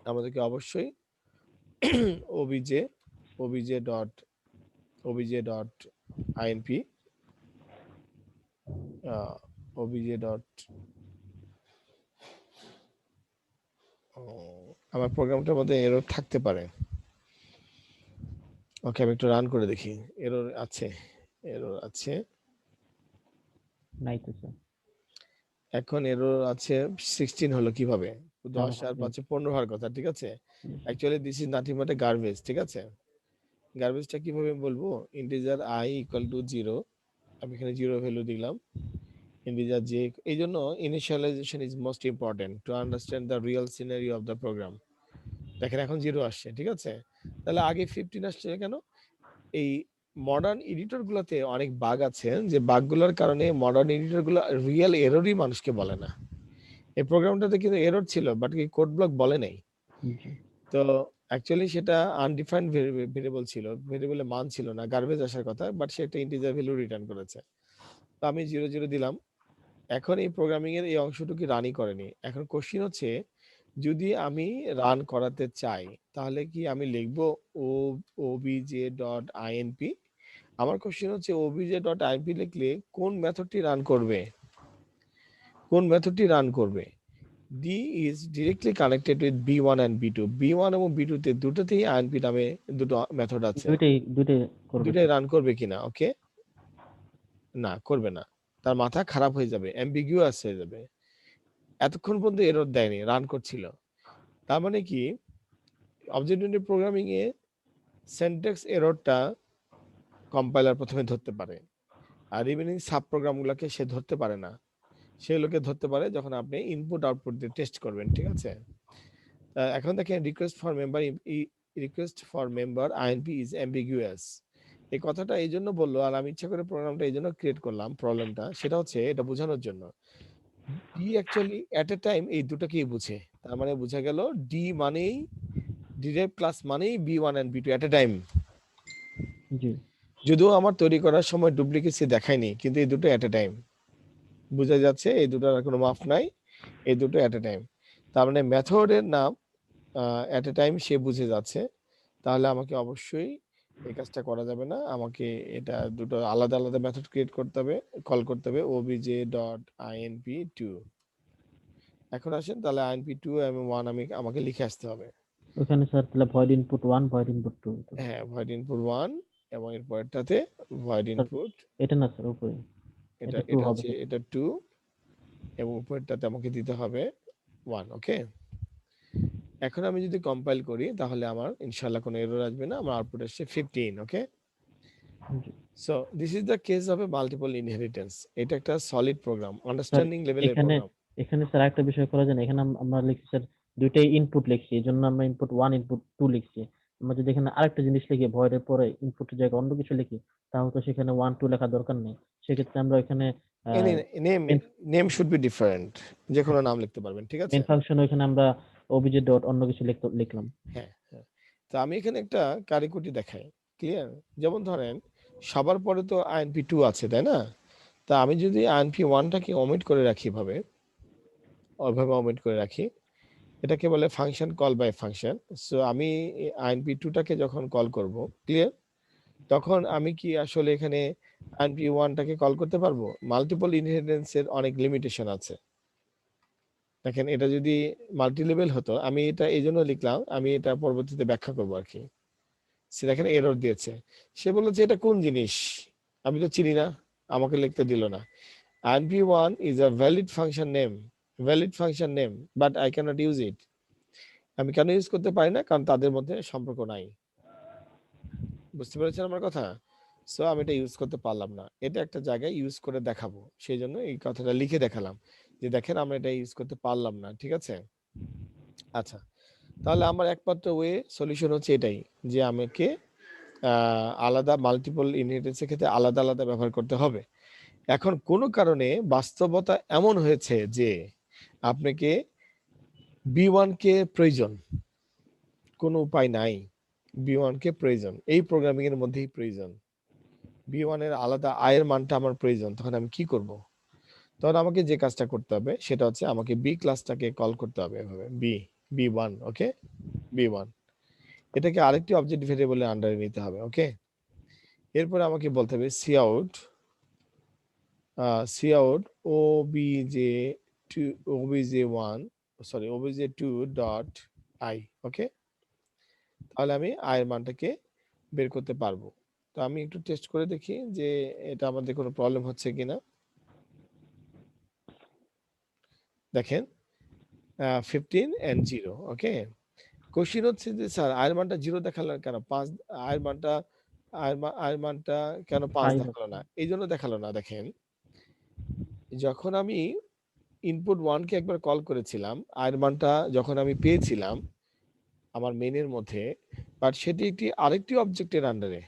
আমাদেরকে অবশ্যই OBJ OBJ dot OBJ dot INP OBJ dot, আমার প্রোগ্রামটার মধ্যে এরর থাকতে পারে। ওকে, আমি একটু রান করে দেখি। এরর আছে, এরর আছে, নাই তো স্যার। এখন এরর আছে 16 হলো কিভাবে? 10 আর জাভাস্ক্রিপ্ট। 5 15 হওয়ার কথা, ঠিক আছে? Actually this is nothing but A garbage, ঠিক আছে? গার্বেজটা কিভাবে বলবো? ইন্টিজার আই ইকুয়াল টু 0, আমি এখানে 0 ভ্যালু দিলাম। ইন্টিজার জে, এই জন্য initialization is most important to understand the real scenario of the program. দেখেন এখন 0 আসছে, ঠিক আছে? তাহলে আগে 15 আসছে কেন? এই মডার্ন এডিটর গুলোতে অনেক বাগ আছে, যে বাগগুলোর কারণে মডার্ন এডিটর গুলো রিয়েল এররই মানুষকে বলে না। এই প্রোগ্রামটাতে কিন্তু এরর ছিল, বাট কি কোড ব্লক বলে নাই। জি তো অ্যাকচুয়ালি সেটা আনডিফাইন্ড ভেরিয়েবল ছিল, ভেরিয়েবলের মান ছিল না, গার্বেজ আসার কথা, বাট সে একটা ইন্টিজার ভ্যালু রিটার্ন করেছে। তো আমি 0 0 দিলাম। এখন এই প্রোগ্রামিং এর এই অংশটুকু রানই করেনি। এখন কোশ্চিন হচ্ছে, যদি আমি রান করাতে চাই তাহলে কি আমি লিখবো ও ওবিজে ডট আইএনপি? আমার কোশ্চেন হচ্ছে ওবিজে ডট আইএনপি লিখলে কোন মেথডটি রান করবে? কোন মেথডটি রান করবে? D is directly connected with B one and B2. B one এবং বি2 তে দুটোতেই আইএনপি নামে দুটো মেথড আছে। দুইটাই করবে দুটোই স্যার। রান করবে কিনা? ওকে, না করবে না, তার মাথা খারাপ হয়ে যাবে, অ্যাম্বিগুয়াস হয়ে যাবে। এতক্ষণ পর্যন্ত এরর দেয়নি, রান করছিল। তার মানে কি অবজেক্ট ওরিয়েন্টেড প্রোগ্রামিং এ সিনট্যাক্স এররটা কম্পাইলার প্রথমে ধরতে পারে, আর রিমেনিং সাব প্রোগ্রামগুলোকে সে ধরতে পারে না। সেগুলোকে ধরতে পারে যখন আপনি ইনপুট আউটপুট দিয়ে টেস্ট করবেন, ঠিক আছে? এখন দেখেন request for member INP is ambiguous. এই কথাটা এই জন্য বললো, আর আমি ইচ্ছা করে প্রোগ্রামটা এই জন্য ক্রিয়েট করলাম, প্রবলেমটা সেটা হচ্ছে এটা বোঝানোর জন্য। D actually at a time এই দুটোকেই বুঝে, তার মানে বোঝা গেল ডি মানেই ডিরাইভ ক্লাস মানেই B one and B two at a time. জি যদিও আমার তৈরি করার সময় ডুপ্লিকেসি দেখায়নি, কিন্তু এই দুটো এট এ টাইম বোঝা যাচ্ছে, এই দুটোর আর কোনো মাফ নাই, এই দুটো এট এ টাইম। তার মানে মেথডের নাম এট এ টাইম সে বুঝে যাচ্ছে। তাহলে আমাকে অবশ্যই এই কাজটা করা যাবে না, আমাকে এটা দুটো আলাদা আলাদা মেথড ক্রিয়েট করতে হবে, কল করতে হবে ওবিজে ডট আইএনপি টু। এখন আসেন তাহলে আইএনপি টু এবং 1 আমাকে লিখে আসতে হবে। ওখানে স্যার তাহলে ভয়েড ইনপুট 1 ভয়েড ইনপুট 2 হ্যাঁ, ভয়েড ইনপুট 1 এবং এর পরেরটাতে ভয়েড স্যার। ইনপুট, এটা না স্যার, উপরে এটা এটা 2 এটা হবে হচ্ছে স্যার। এটা 2 এবং উপরেরটাতে আমাকে দিতে হবে 1। ওকে, এখন আমি যদি কম্পাইল করি তাহলে আমার ইনশাআল্লাহ কোনো এরর আসবে না, আমার আউটপুট আসছে 15। ওকে, জি so this is the case of a multiple inheritance. এটা একটা সলিড প্রোগ্রাম, স্যার। আন্ডারস্ট্যান্ডিং লেভেলের এখানে প্রোগ্রাম। এখানে স্যার একটা বিষয় করা যায় না, এখানে আমরা লিখছি স্যার দুইটাই ইনপুট লিখছি, এই জন্য আমরা ইনপুট 1 ইনপুট 2 লিখছি। আমরা যদি এখানে আরেকটা জিনিস লিখি ভয়েডের পরে ইনপুটের জায়গায় অন্য কিছু লিখি, তাহলে তো সেখানে 1 2 লেখা দরকার নেই। সেক্ষেত্রে আমরা এখানে name mean name should be different, যে কোনো নাম লিখতে পারবেন, ঠিক আছে? মেন ফাংশন ওইখানে আমরা ওবিজে ডট অন্য কিছু লিখলাম। হ্যাঁ হ্যাঁ, তো আমি এখানে একটা কারিকুটি দেখাই, ক্লিয়ার? যেমন ধরেন সবার পরে তো আইএনপি টু আছে, তাই না? তা আমি যদি আইএনপি ওয়ানটাকে ওমিট করে রাখি, ওইভাবে ওমিট করে রাখি, এটাকে বলে function call by function. So আমি আইএনপি টুটাকে যখন কল করব, ক্লিয়ার? তখন আমি কি আসলে এখানে INP1টাকে কল করতে পারবো? মাল্টিপল ইনহেরিটেন্সের অনেক লিমিটেশন আছে। দেখেন এটা যদি মাল্টি লেভেল হতো, আমি এটা এই জন্য লিখলাম, আমি এটা পরবর্তীতে ব্যাখ্যা করবো আর কি। সে দেখেন এরর দিয়েছে, সে বললো যে এটা কোন জিনিস, আমি তো চিনি না, আমাকে লিখতে দিল না। INP1 is a valid function name but I cannot use it. আমি কেন ইউজ করতে পারি না? কারণ তাদের মধ্যে সম্পর্ক নাই। বুঝতে পেরেছেন আমার কথা? সো আমি এটা ইউজ করতে পারলাম না। এটা একটা জায়গায় ইউজ করে দেখাবো, সেই জন্য এই কথাটা লিখে দেখালাম যে দেখেন আমরা এটা ইউজ করতে পারলাম না। ঠিক আছে, আচ্ছা, তাহলে আমার একমাত্র ওয়ে সলিউশন হচ্ছে এটাই, যে আমাকে আলাদা মাল্টিপল ইনহেরিটেন্সের ক্ষেত্রে আলাদা আলাদা ব্যবহার করতে হবে। এখন কোনো কারণে বাস্তবতা এমন হয়েছে যে আপনাকে B1 কে প্রয়োজন, কোনো উপায় নাই, B1 কে প্রয়োজন, এই প্রোগ্রামিং এর মধ্যেই প্রয়োজন। B1 এর আলাদা আয়ের মানটা আমার প্রয়োজন, তখন আমি কি করব? তখন আমাকে যে কাজটা করতে হবে সেটা হচ্ছে আমাকে বি ক্লাসটাকে কল করতে হবে এভাবে, B1, ওকে, B1 এটাকে আরেকটি অবজেক্ট ভেরিয়েবলের আন্ডারে নিতে হবে, ওকে। এরপরে আমাকে বলতে হবে cout obj2 ডট আই, ওকে। তাহলে আমি আয়ের মানটাকে বের করতে পারবো। তো আমি একটু টেস্ট করে দেখি যে এটা আমাদের কোনো প্রবলেম হচ্ছে কিনা। দেখেন 15 and 0, ওকে। কোশ্চিন হচ্ছে যে স্যার আয়ের মানটা 0 দেখালো কেন, 5 আয়ের মানটা আয়ের মানটা কেন 5 5 দেখালো না? এই জন্য দেখালো না, দেখেন যখন আমি ইনপুট 1 কে একবার কল করেছিলাম, আয়ের মানটা যখন আমি পেয়েছিলাম আমার মেইনের মধ্যে, বাট সেটি আরেকটি অবজেক্টের আন্ডারে।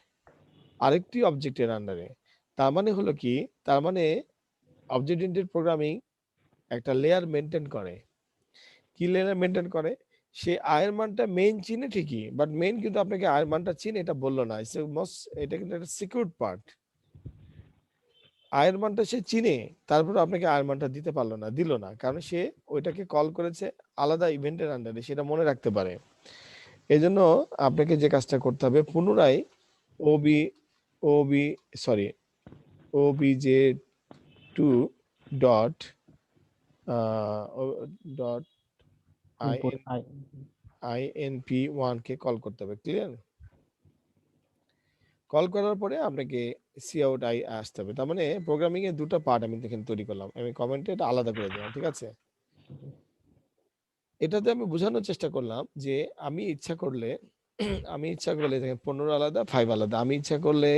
তার মানে হলো কি, তার মানে অবজেক্ট ওরিয়েন্টেড প্রোগ্রামিং একটা লেয়ার মেনটেন করে। কি লেয়ার মেনটেন করে? সে আয়ের মানটা মেইন চিনে ঠিকই, বাট মেইন কিন্তু আপনাকে আয়ের মানটা চিনে এটা বললো না। এটা কিন্তু একটা সিকিউরড পার্ট। আয়ের মানটা সে চিনে, তারপর আপনাকে আয়ের মানটা দিতে পারলো না, দিল না, কারণ সে ওইটাকে কল করেছে আলাদা ইভেন্টের আন্ডারে, সেটা মনে রাখতে পারে। এই জন্য আপনাকে যে কাজটা করতে হবে, পুনরায় ob ob sorry obj2 dot dot input inp1 কে কল করতে হবে, ক্লিয়ার? কল করার পরে আপনাকে cout i আসতে হবে। তার মানে প্রোগ্রামিং এর দুটো পার্ট আমি এখানে তৈরি করলাম, আমি কমেন্টে এটা আলাদা করে দিলাম, ঠিক আছে। এটাতে আমি বোঝানোর চেষ্টা করলাম যে আমি ইচ্ছা করলে দেখেন 15 আলাদা, 5 আলাদা, আমি ইচ্ছা করলে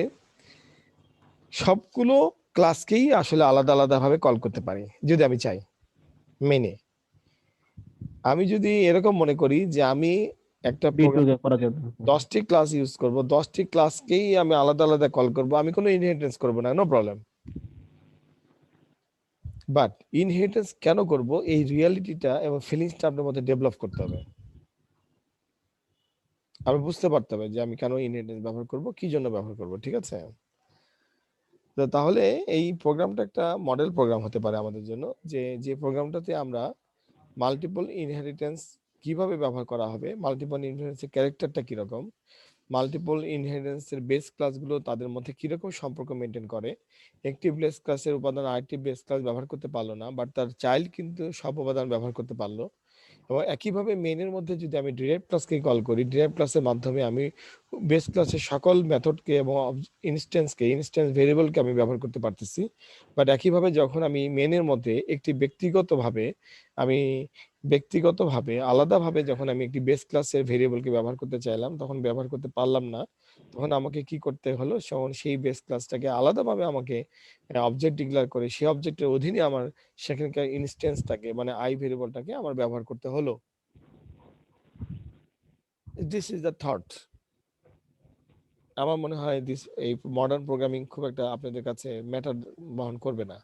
সবগুলো ক্লাসকেই আসলে আলাদা আলাদা ভাবে কল করতে পারি যদি আমি চাই। মেনে আমি যদি এরকম মনে করি যে আমি একটা B2 কে করা যাবে। 10টি ক্লাস ইউজ করব, 10টি ক্লাসকেই আমি আলাদা আলাদা কল করব, আমি কোনো ইনহেরিটেন্স করব না, নো প্রবলেম। বাট ইনহেরিটেন্স কেন করব, এই রিয়ালিটিটা এবং ফিলিংসটা আপনার মধ্যে ডেভেলপ করতে হবে। আমি বুঝতে পারতে হবে যে আমি কেন ইনহেরিটেন্স ব্যবহার করব, কি জন্য ব্যবহার করব, ঠিক আছে। তো তাহলে এই প্রোগ্রামটা একটা মডেল প্রোগ্রাম হতে পারে আমাদের জন্য, যে প্রোগ্রামটাতে আমরা মাল্টিপল ইনহেরিটেন্স কিভাবে ব্যবহার করা হবে, মাল্টিপল ইনহেরিটেন্সের ক্যারেক্টারটা কিরকম, মাল্টিপল ইনহেরিটেন্সের বেস ক্লাসগুলো তাদের মধ্যে কিরকম সম্পর্ক মেনটেন করে। একটি বেস ক্লাসের উপাদান আরেকটি বেস ক্লাস ব্যবহার করতে পারলো না, বাট তার চাইল্ড কিন্তু সব উপাদান ব্যবহার করতে পারলো। এবং একইভাবে মেইনের মধ্যে যদি আমি ডিরাইভড ক্লাসকে কল করি, ডিরাইভড ক্লাসের মাধ্যমে আমি বেস ক্লাসের সকল মেথডকে এবং ইনস্ট্যান্স ভেরিয়েবলকে আমি ব্যবহার করতে পারতেছি। বাট একইভাবে যখন আমি মেইনের মধ্যে একটি ব্যক্তিগতভাবে আলাদাভাবে যখন আমি একটি বেস ক্লাসের ভেরিয়েবলকে ব্যবহার করতে চাইলাম, তখন ব্যবহার করতে পারলাম না। তখন আমাকে কি করতে হলো, সেই বেস ক্লাসটাকে আলাদাভাবে আমাকে অবজেক্ট ডিক্লেয়ার করে সেই অবজেক্টের অধীনে আমার সেখানকার ইনস্ট্যান্সটাকে মানে আই ভেরিয়েবলটাকে আমার ব্যবহার করতে হলো। This is the thought. আমার মনে হয় এই মডার্ন প্রোগ্রামিং খুব একটা আপনাদের কাছে ম্যাটার বহন করবে না,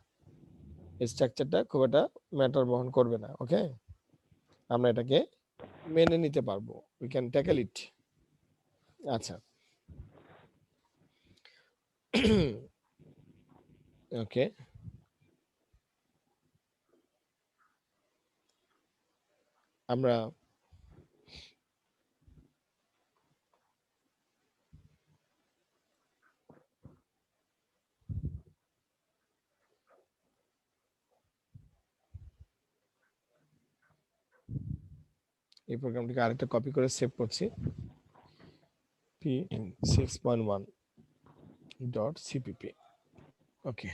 স্ট্রাকচারটা খুব একটা ম্যাটার বহন করবে না, ওকে। আমরা এটাকে মেনে নিতে পারবো, উই ক্যান ট্যাকেল ইট। আচ্ছা ওকে, আমরা এই প্রোগ্রামটিকে আরেকটা কপি করে সেভ করছি, p6.1.cpp। ওকে,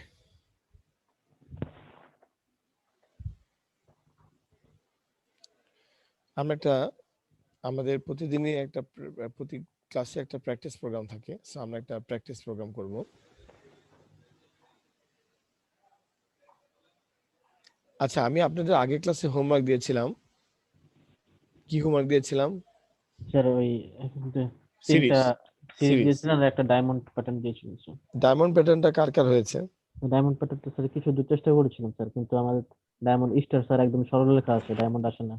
আমরা আমাদের প্রতিদিনই প্রতি ক্লাসে একটা প্র্যাকটিস প্রোগ্রাম থাকে, সো আমরা একটা প্র্যাকটিস প্রোগ্রাম করব। আচ্ছা, আমি আপনাদের আগের ক্লাসে হোমওয়ার্ক দিয়েছিলাম। কি হোমওয়ার্ক দিয়েছিলাম? স্যার ওই সিরিজ তিনটা সিরিজ সিরিজ দিয়েছিলেন আর একটা ডায়মন্ড প্যাটার্ন দিয়েছিলেন স্যার। ডায়মন্ড প্যাটার্নটা কার কার হয়েছে? ডায়মন্ড প্যাটার্নটা স্যার কিছু দূর চেষ্টা করেছিলাম স্যার, কিন্তু আমাদের ডায়মন্ড স্টার স্যার একদম সরল লেখা আছে, ডায়মন্ড আসে না।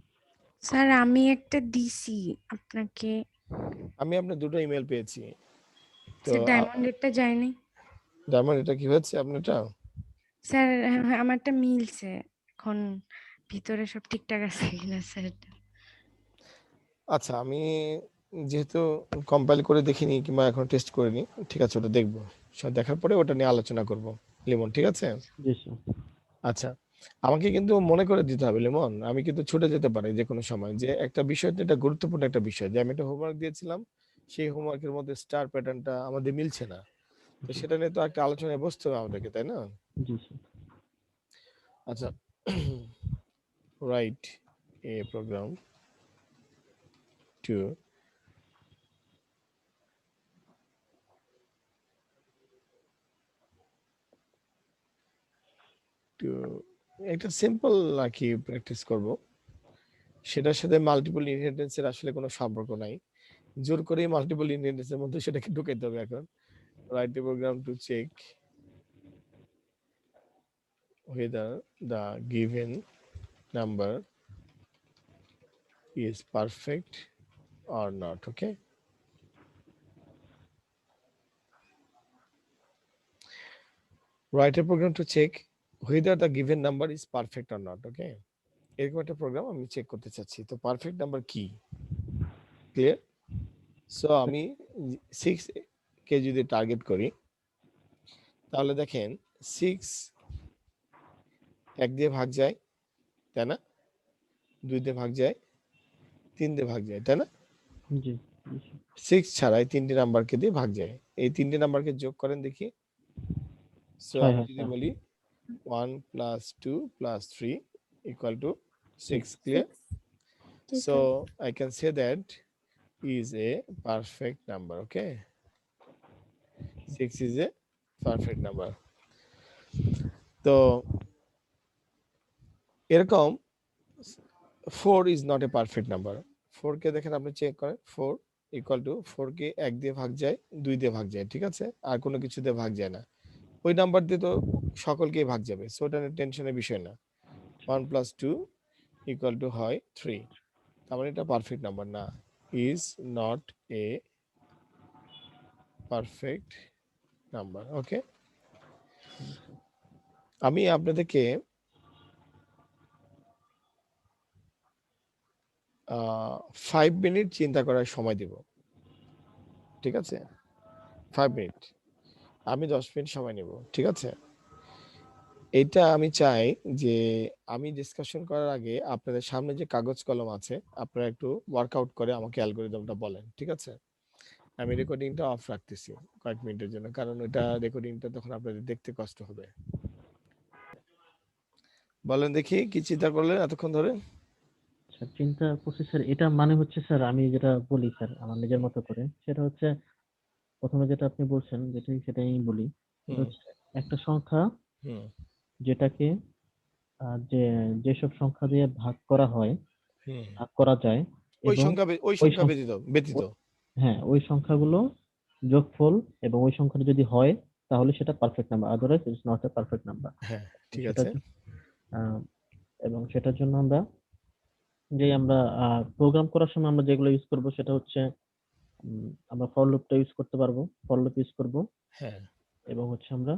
স্যার আমি একটা দিছি আপনাকে। আমি আপনার দুটো ইমেল পেয়েছি, তো স্যার ডায়মন্ডেরটা যায়নি। ডায়মন্ড এটা কি হয়েছে আপনারটা? স্যার আমারটা মিলছে, এখন ভিতরে সব ঠিকঠাক আছে কিনা স্যার এটা। আচ্ছা, আমি যেহেতু কম্পাইল করে দেখিনি কিংবা এখন টেস্ট করিনি, ঠিক আছে, ওটা দেখবো, সব দেখার পরে ওটা নিয়ে আলোচনা করব লিমন, ঠিক আছে? জি স্যার। আচ্ছা, আমাকে কিন্তু মনে করে দিতে হবে লিমন, আমি কিন্তু ছুটে যেতে পারি যে কোনো সময়, যে একটা বিষয় তো এটা গুরুত্বপূর্ণ একটা বিষয়, যে আমি একটা হোমওয়ার্ক দিয়েছিলাম, সেই হোমওয়ার্কের মধ্যে স্টার প্যাটার্নটা আমাদের মিলছে না, তো সেটা নিয়ে তো একটা আলোচনায় বসতে হবে আমাদেরকে, তাই না? জি স্যার। আচ্ছা, write a program to to একটা সিম্পল আর কি প্র্যাকটিস করব, সেটার সাথে মাল্টিপল ইনহেরিটেন্সের আসলে কোনো সম্পর্ক নাই, জোর করে মাল্টিপল ইনহেরিটেন্সের মধ্যে সেটাকে ঢুকাইতে হবে এখন। Write a program to check whether the given number is perfect or not. Okay, write a program to check whether the given number is perfect or not. Okay, এরকম একটা প্রোগ্রাম আমি চেক করতে চাচ্ছি, তো পারফেক্ট নাম্বার কি, clear? So আমি 6 কে যদি target করি, তাহলে দেখেন 6 1 দিয়ে ভাগ যায়, তাই না? 2 দিয়ে ভাগ যায়, 3 দিয়ে ভাগ যায়, তাই না? জি জি স্যার। 6 ছাড়াই 3টি নাম্বারকে দিয়ে ভাগ যায়, এই 3টি নাম্বারকে যোগ করেন দেখি। সো 6 আমি হয় যদি স্যার। বলি 1 plus 2 plus 3 equal to 6, clear? G So sir. I can say that is a perfect number. Okay, 6 is a perfect number. তো এরকম 4 is not a perfect number. 4 কে দেখেন, আপনি চেক করেন, 4 equal to 4 কে 1 দিয়ে ভাগ যায়, 2 দিয়ে ভাগ যায়, ঠিক আছে, আর কোনো কিছু দিয়ে ভাগ যায় না, ওই নাম্বার দিয়ে তো সকলকেই ভাগ যাবে, সো এটা টেনশনের বিষয় না। 1 plus 2 equal to হয় 3, তার মানে এটা পারফেক্ট নাম্বার না, is not a perfect number. Okay, আমি আপনাদেরকে 5 মিনিট চিন্তা করার সময় দিব, ঠিক আছে? 5 মিনিট, আমি 10 মিনিট সময় নেব, ঠিক আছে? এটা আমি চাই যে আমি ডিসকাশন করার আগে আপনাদের সামনে যে কাগজ কলম আছে, আপনারা একটু ওয়ার্কআউট করে আমাকে অ্যালগরিদমটা বলেন, ঠিক আছে? আমি রেকর্ডিংটা অফ রাখতেছি কয়েক মিনিটের জন্য, কারণ এটা রেকর্ডিংটা তখন আপনাদের দেখতে কষ্ট হবে। বলেন দেখি, কি চিন্তা করলেন এতক্ষণ ধরে? স্যার চিন্তা করছি স্যার, এটা মানে হচ্ছে স্যার আমি যেটা বলি স্যার আমার নিজের মতো করে, সেটা হচ্ছে প্রথমে যেটা আপনি বলছেন সেটাই বলি। এটা হুম হচ্ছে একটা সংখ্যা হুম যেটাকে যে যেসব সংখ্যা দিয়ে ভাগ করা হয়, হুম ভাগ করা যায়, ওই এবং সংখ্যা ওই ওই সংখ্যা ব্যতীত ব্যতীত ওই- হ্যাঁ ওই সংখ্যাগুলো যোগফল, এবং ওই সংখ্যাটা যদি হয় তাহলে সেটা perfect number, otherwise it's not a perfect number. হ্যাঁ, ঠিক সেটার আছে। জন্য এবং সেটার জন্য আমরা প্রোগ্রাম করার সময় আমরা যেগুলো ইউজ করব সেটা হচ্ছে আমরা ফর লুপটা ইউজ করতে পারবো, ফর লুপ ইউজ করব, হ্যাঁ, এবং হচ্ছে আমরা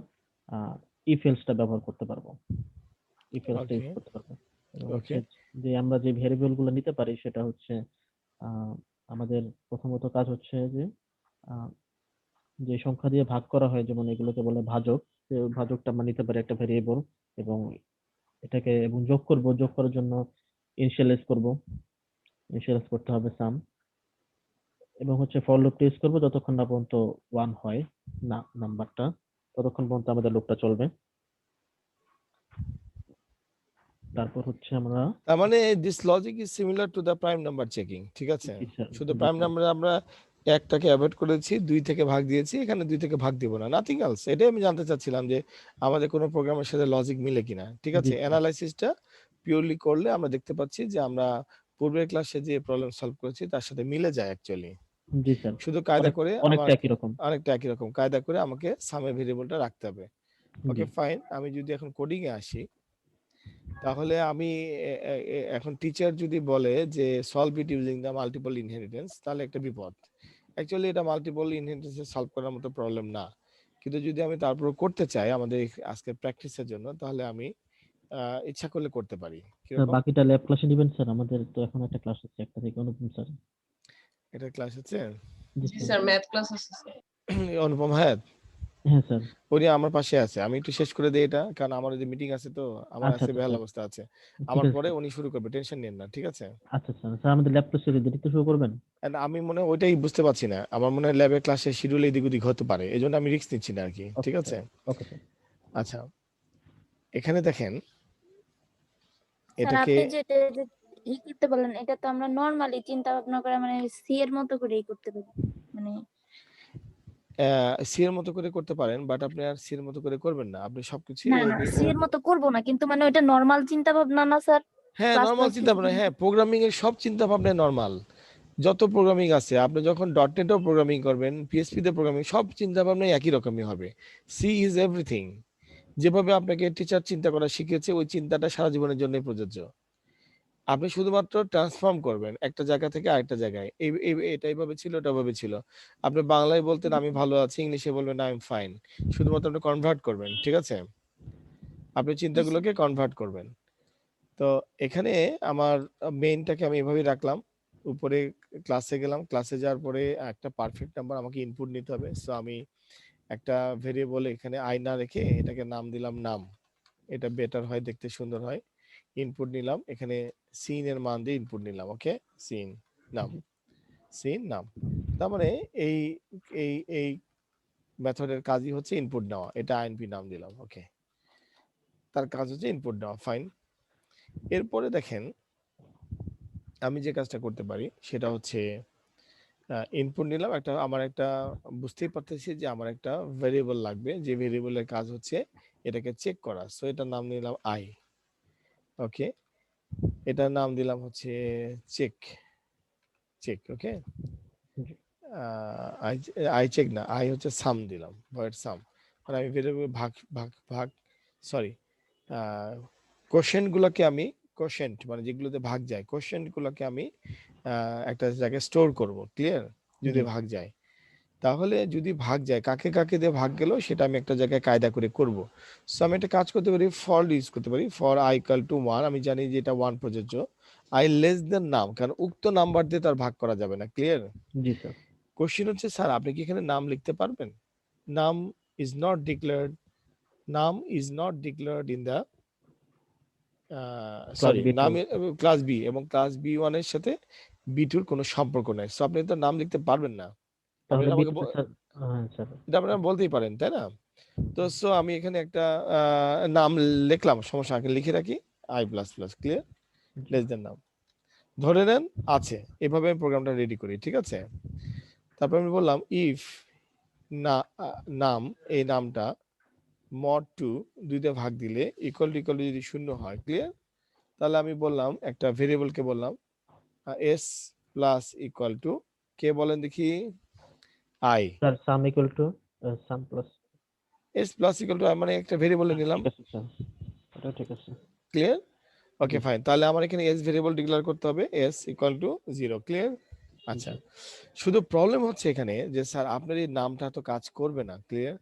ইফ এলসটা ব্যবহার করতে পারবো, ইফ এলসটা ওকে ইউজ করতে পারবো। এবং হচ্ছে ওকে যে আমরা যে ভেরিয়েবল গুলো নিতে পারি সেটা হচ্ছে আহ, আমাদের প্রথমত কাজ হচ্ছে যে আহ, যে সংখ্যা দিয়ে ভাগ করা হয়, যেমন এগুলোকে বলে ভাজক, যে ওই ভাজকটা আমরা নিতে পারি একটা ভেরিয়েবল, এবং এটাকে যোগ করব, যোগ করার জন্য ইনিশিয়ালাইজ করব, ইনিশিয়ালাইজ করতে হবে সাম, এবং হচ্ছে ফর লুপটা ইউজ করবো যতক্ষণ না পর্যন্ত 1 হয় না নাম্বারটা, ততক্ষণ পর্যন্ত আমাদের লুপটা চলবে। তারপর হচ্ছে আমরা তার মানে this logic is similar to the prime number checking, ঠিক আছে? জি স্যার, শুধু জি প্রাইম স্যার, নাম্বারে আমরা একটাকে অ্যাভয়েড করেছি, 2 থেকে ভাগ দিয়েছি, এখানে 2 থেকে ভাগ দিব না, নাথিং এলস। এটাই আমি জানতে চাচ্ছিলাম যে আমাদের কোনো প্রোগ্রামের সাথে লজিক মিলে কিনা, ঠিক জি আছে? স্যার, অ্যানালাইসিসটা পিওরলি করলে আমরা দেখতে পাচ্ছি যে আমরা পূর্বের ক্লাসে যে প্রবলেম সলভ করেছি তার সাথে মিলে যায় অ্যাকচুয়ালি। জি স্যার, শুধু কায়দা করে অনেকটা একই রকম। অনেকটা একই রকম কায়দা করে আমাকে সামের ভেরিয়েবলটা রাখতে হবে। জি ওকে ফাইন। আমি যদি এখন কোডিং এ আসি, তাহলে আমি এখন টিচার যদি বলে যে solve it using the multiple inheritance, তাহলে একটা বিপদ। অ্যাকচুয়ালি এটা মাল্টিপল ইনহেরিটেন্স সলভ করার মতো প্রবলেম না, কিন্তু যদি আমি তারপর করতে চাই আমাদের আজকে প্র্যাকটিসের জন্য, তাহলে আমি ইচ্ছা করলে করতে পারি। স্যার, কিরকম? বাকিটা ল্যাব ক্লাসে দিবেন স্যার, আমাদের তো এখন একটা ক্লাস আছে একটা থেকে অনুপম স্যার। এটা ক্লাস হচ্ছে জি জি স্যার, স্যার, ম্যাথ ক্লাস আছে স্যার। অনুপম, হ্যাঁ হ্যাঁ স্যার, উনি আমার পাশে আছে। আমি একটু শেষ করে দিই এটা, কারণ আমার যে মিটিং আছে, তো আমার আচ্ছা আজকে আচ্ছা বেহাল স্যার, অবস্থা আছে। ঠিক আমার আছে পরে স্যার, উনি শুরু করবে, টেনশন নিন না, ঠিক আছে? আচ্ছা স্যার, স্যার আমাদের ল্যাব ক্লাসে দেরি তো শুরু করবেন। And আমি মনে হয় ওইটাই বুঝতে পারছি না, আমার মনে হয় ল্যাবের ক্লাসে শিডিউল এদিক ওদিক হতে পারে, এই জন্য আমি রিস্ক নিচ্ছি না আর কি, ঠিক ওকে আছে? স্যার, ওকে স্যার, আচ্ছা, এখানে দেখেন স্যার এটাকে আপনি যেটা যে করতে বললেন, এটা তো আমরা নরমালি চিন্তা ভাবনা করে মানে সি এর মতো করেই করতে পারি, মানে সি এর মতো করে করতে পারেন, বাট আপনি আর সি এর মতো করে করবেন না, আপনি সবকিছু না না সি এর মতো করব না, কিন্তু মানে ওইটা নরমাল চিন্তা ভাবনা না স্যার? হ্যাঁ প্লাস নর্মাল প্লাস চিন্তা কিছু ভাবনা, হ্যাঁ প্রোগ্রামিং এর সব চিন্তা ভাবনা নর্মাল। যত প্রোগ্রামিং আছে, আপনি যখন ডট নেটও প্রোগ্রামিং করবেন, পিএইচপি তে প্রোগ্রামিং, সব চিন্তা ভাবনা একই রকমই হবে। C is everything. যেভাবে আপনাকে টিচার চিন্তা করা শিখিয়েছে, ওই চিন্তাটা সারা জীবনের জন্য প্রযোজ্য। আপনি শুধুমাত্র ট্রান্সফর্ম করবেন একটা জায়গা থেকে আরেকটা জায়গায়। এটা এইভাবে ছিল, ওটা ওভাবে ছিল। আপনি বাংলায় বলতেন আমি ভালো আছি, ইংলিশে বলবেন আই এম ফাইন। শুধুমাত্র আপনি কনভার্ট করবেন, ঠিক আছে? আপনি চিন্তাগুলোকে কনভার্ট করবেন। তো এখানে আমার মেইনটাকে আমি এভাবেই রাখলাম। উপরে ক্লাসে গেলাম, ক্লাসে যাওয়ার পরে একটা পারফেক্ট নাম্বার আমাকে ইনপুট নিতে হবে। সো আমি একটা ভেরিয়েবল এখানে আই না রেখে এটাকে নাম দিলাম নাম। এটা বেটার হয়, দেখতে সুন্দর হয়। ইনপুট নিলাম, এখানে সিন এর মান দিয়ে ইনপুট নিলাম। ওকে, সিন নাম, সিন নাম। তার মানে এই এই এই মেথডের কাজই হচ্ছে ইনপুট নেওয়া। এটা আইএনপি নাম দিলাম। ওকে, তার কাজ হচ্ছে ইনপুট নেওয়া, ফাইন। এরপরে দেখেন আমি যে কাজটা করতে পারি সেটা হচ্ছে ইনপুট নিলাম একটা, আমার একটা বুঝতেই পারতেছি যে আমার একটা ভেরিয়েবল লাগবে, যে ভেরিয়েবলের কাজ হচ্ছে এটাকে চেক করা। সো এটার নাম নিলাম আই। ওকে, এটার নাম দিলাম হচ্ছে চেক, চেক। ওকে, জি আই আই চেক না, আই হচ্ছে সাম দিলাম, ভয়েড সাম। মানে আমি ভেরিয়েবল ভাগ ভাগ ভাগ সরি কোশ্চেন গুলোকে আমি, কোশ্চেন্ট মানে যেগুলোতে ভাগ যায়, কোশ্চেন্ট গুলোকে আমি একটা জায়গায় স্টোর করব। ক্লিয়ার? যদি জি ভাগ যায়, তাহলে যদি ভাগ যায় কাকে কাকে দিয়ে ভাগ গেল সেটা আমি একটা জায়গায় কায়দা করে করব। সো আমি একটা কাজ করতে পারি, ফর ইউজ করতে পারি, ফর আই ইকুয়াল টু 1। আমি জানি যে এটা 1 প্রযোজ্য। আই লেস দেন নাম, কারণ উক্ত নাম্বার দিয়ে তার ভাগ করা যাবে না। ক্লিয়ার? জি স্যার, কোশ্চেন হচ্ছে স্যার আপনি কি এখানে নাম লিখতে পারবেন? নাম ইজ নট ডিক্লেয়ার্ড, নাম is not declared in the class sorry B two. নাম ক্লাস বি, এবং ক্লাস বি ওয়ান এর সাথে বি টুর কোনো সম্পর্ক নাই। সো আপনি তো নাম লিখতে পারবেন না। আপনি তাহলে এটা আমাকে বিটুতে স্যার, হ্যাঁ স্যার, এটা আপনারা বলতেই পারেন, তাই না? তো সো আমি এখানে একটা নাম লিখলাম, সমস্যা আগে লিখে রাখি, I plus plus. Clear? G less than নাম ধরে নেন আছে, এভাবে আমি প্রোগ্রামটা রেডি করি, ঠিক আছে? তারপর আমি বললাম ইফ না নাম, এই নামটা মড টু 2 দিয়ে ভাগ দিলে ইকুয়াল টু যদি 0 হয়। ক্লিয়ার? তাহলে আমি বললাম একটা ভেরিয়েবলকে বললাম এস প্লাস ইকুয়াল টু, কে বলেন দেখি, I. Sir, some equal to some plus. S plus equal to মানে একটা ভেরিয়েবলে নিলাম। ঠিক আছে স্যার, এটা ঠিক আছে। ক্লিয়ার? জি ওকে ফাইন। তাহলে আমার এখানে এস ভেরিয়েবল ডিক্লেয়ার করতে হবে, এস ইকুয়াল টু 0। ক্লিয়ার? আচ্ছা, জি শুধু প্রবলেম হচ্ছে এখানে যে স্যার আপনার এই নামটা তো কাজ করবে না। ক্লিয়ার?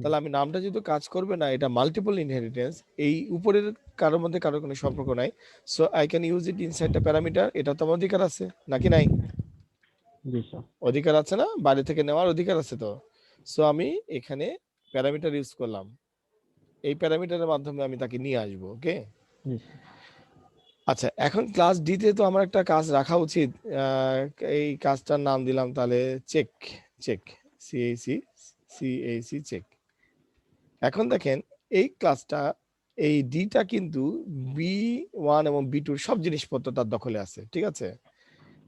তাহলে আমি নামটা যেহেতু কাজ করবে না, এটা মাল্টিপল ইনহেরিটেন্স, এই উপরের কারোর মধ্যে কারোর কোনো সম্পর্ক নাই। So I can use it inside the parameter. এটা তো আমার অধিকার আছে নাকি নাই? জি স্যার, অধিকার আছে না? বাইরে থেকে নেওয়ার অধিকার আছে তো। সো আমি এখানে প্যারামিটার ইউজ করলাম, এই প্যারামিটারের মাধ্যমে আমি তাকে নিয়ে আসবো। ওকে, জি স্যার, আচ্ছা, এখন ক্লাস ডি তে তো আমার একটা কাজ রাখা উচিত। এই কাজটার নাম দিলাম তাহলে চেক, চেক, CAC চেক। এখন দেখেন এই ক্লাসটা, এই ডিটা কিন্তু B1 এবং B2 সব জিনিসপত্র তার দখলে আছে, ঠিক আছে?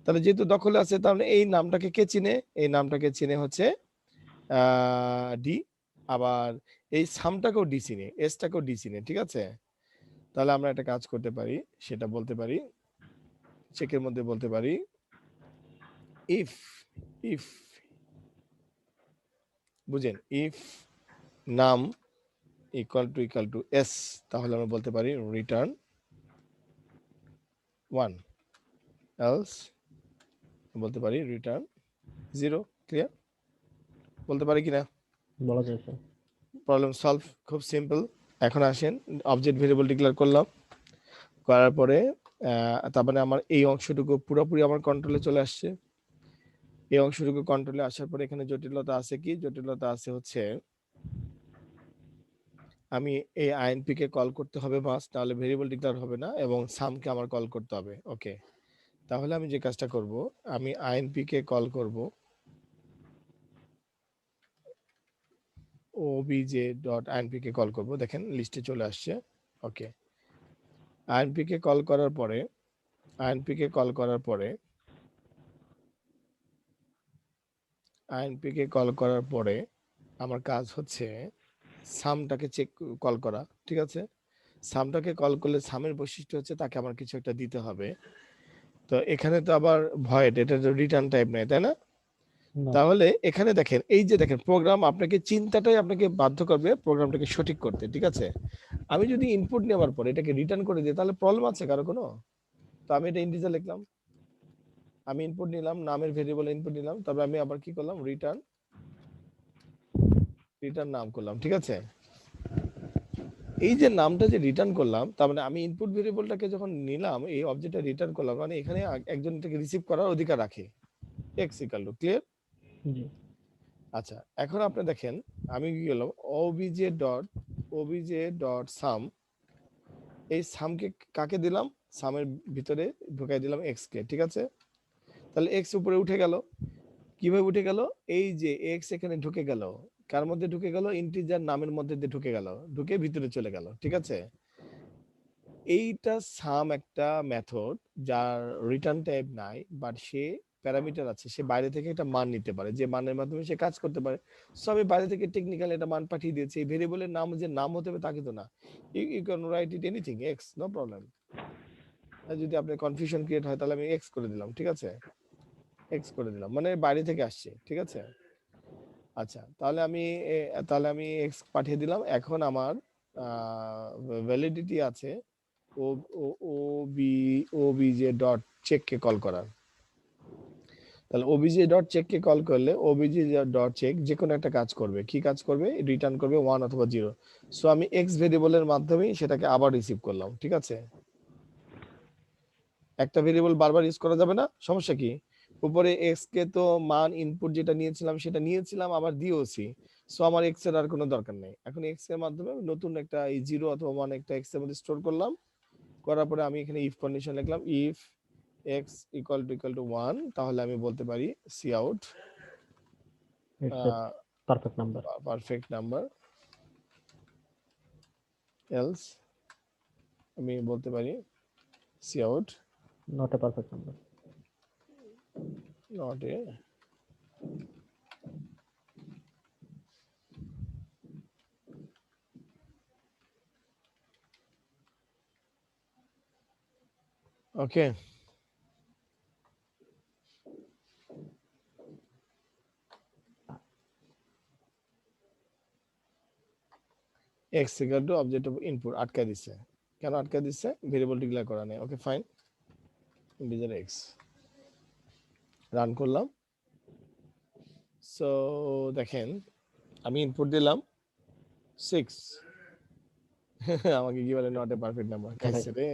তাহলে যেহেতু দখলে আছে, তাহলে এই নামটাকে কে চিনে? এই নামটাকে চিনে হচ্ছে ডি। আবার এই সামটাকেও ডি চিনে, এসটাকেও ডি চিনে, ঠিক আছে? তাহলে আমরা একটা কাজ করতে পারি, সেটা বলতে পারি, চেকের মধ্যে বলতে পারি ইফ, ইফ বুঝেন, ইফ নাম ইকুয়াল টু এস, তাহলে আমরা বলতে পারি রিটার্ন 1, এলস বলতে পারি রিটার্ন 0। ক্লিয়ার? বলতে পারি কিনা? বলা যায় স্যার। প্রবলেম সলভ, খুব সিম্পল। এখন আসেন, অবজেক্ট ভেরিয়েবল ডিক্লেয়ার করলাম, করার পরে তার মানে আমার এই অংশটুকু পুরোপুরি আমার কন্ট্রোলে চলে আসছে। এই অংশটুকু কন্ট্রোলে আসার পরে এখানে জটিলতা আছে কি? জটিলতা আছে হচ্ছে আমি এই আইএনপি কে কল করতে হবে মাস্ট, তাহলে ভেরিয়েবল ডিক্লেয়ার হবে না, এবং সামকে আমার কল করতে হবে। ওকে, তাহলে আমি যে কাজটা করব, আমি আইএনপি কে কল করব obj.inp কে কল করব, দেখেন লিস্টে চলে আসছে। ওকে, আইএনপি কে কল করার পরে, আইএনপি কে কল করার পরে, আইএনপি কে কল করার পরে আমার কাজ হচ্ছে সামটাকে চেক কল করা, ঠিক আছে? সামটাকে কল করলে সামের বৈশিষ্ট্য হচ্ছে তাকে আমার কিছু একটা দিতে হবে। তো এখানে তো আবার ভয়েড, এটা তো রিটার্ন টাইপ নেই, তাই না? না তাহলে এখানে দেখেন, এই যে দেখেন প্রোগ্রাম আপনাকে, চিন্তাটাই আপনাকে বাধ্য করবে প্রোগ্রামটাকে সঠিক করতে, ঠিক আছে? আমি যদি ইনপুট নেওয়ার পরে এটাকে রিটার্ন করে দিই, তাহলে প্রবলেম আছে কারো কোনো? তো আমি এটা ইন্টিজার লিখলাম, আমি ইনপুট নিলাম, নামের ভেরিয়েবল ইনপুট নিলাম, তবে আমি আবার কি করলাম, রিটার্ন, রিটার্ন নাম করলাম, ঠিক আছে? এই যে নামটা যে রিটার্ন করলাম, তার মানে আমি ইনপুট ভেরিয়েবলটাকে যখন নিলাম, এই অবজেক্টটা রিটার্ন করলাম, মানে এখানে একজন এটাকে রিসিভ করার অধিকার রাখে। X equal to, clear? জি আচ্ছা, এখন আপনি দেখেন আমি কি করলাম, obj.sum, এই সামকে কাকে দিলাম, সামের ভিতরে ঢুকাই দিলাম এক্স কে, ঠিক আছে? তাহলে এক্স উপরে উঠে গেল। কিভাবে উঠে গেল? এই যে এক্স এখানে ঢুকে গেল, কার মধ্যে ঢুকে গেল? ইন্টিজার নামের মধ্যে দিয়ে ঢুকে গেল, ঢুকে ভিতরে চলে গেল, ঠিক আছে? এইটা সাম একটা মেথড যার রিটার্ন টাইপ নাই, বাট সে প্যারামিটার আছে, সে বাইরে থেকে একটা মান নিতে পারে, যে মানের মাধ্যমে সে কাজ করতে পারে। সো আমি বাইরে থেকে টেকনিক্যাল একটা মান পাঠিয়ে দিয়েছি। এই ভেরিয়েবলের নাম যে নাম হতে হবে তা কিন্তু না, you can write it anything X, no problem. যদি আপনার কনফিউশন ক্রিয়েট হয়, তাহলে আমি এক্স করে দিলাম, ঠিক আছে? এক্স করে দিলাম, মানে বাইরে থেকে আসছে, ঠিক আছে? আচ্ছা, তাহলে আমি এক্স পাঠিয়ে দিলাম। এখন আমার ভ্যালিডিটি আছে ও ও বি ওবিজে ডট চেক কে কল করার। তাহলে ওবিজে ডট চেক কে কল করলে ওবিজে ডট চেক যে কোনো একটা কাজ করবে। কি কাজ করবে? রিটার্ন করবে 1 অথবা 0। সো আমি এক্স ভেরিয়েবলের মাধ্যমে সেটাকে আবার রিসিভ করলাম, ঠিক আছে? একটা ভেরিয়েবল বারবার ইউজ করা যাবে না, সমস্যা কি? উপরে এক্স কে তো মান ইনপুট যেটা নিয়েছিলাম সেটা নিয়েছিলাম, আবার দিয়েওছি। সো আমার এক্স এর আর কোনো দরকার নেই। এখন এক্স এর মাধ্যমে আমি নতুন একটা এই 0 অথবা 1 একটা এক্স এর মধ্যে স্টোর করলাম। করার পরে আমি এখানে ইফ কন্ডিশন লিখলাম, ইফ এক্স ইকুয়াল টু 1, তাহলে আমি বলতে পারি cout it's a perfect number. Perfect number, else আমি বলতে পারি cout not a perfect number. Not a okay. X equal to object of input আটকা দিচ্ছে। কেন আটকা দিচ্ছে? ভেরিয়েবল ডিক্লেয়ার করা নেই। Okay fine, integer x run করলাম। সো দেখেন আমি ইনপুট দিলাম 6, আমাকে কি বলে নট এ পারফেক্ট নাম্বার, খাইছে রে,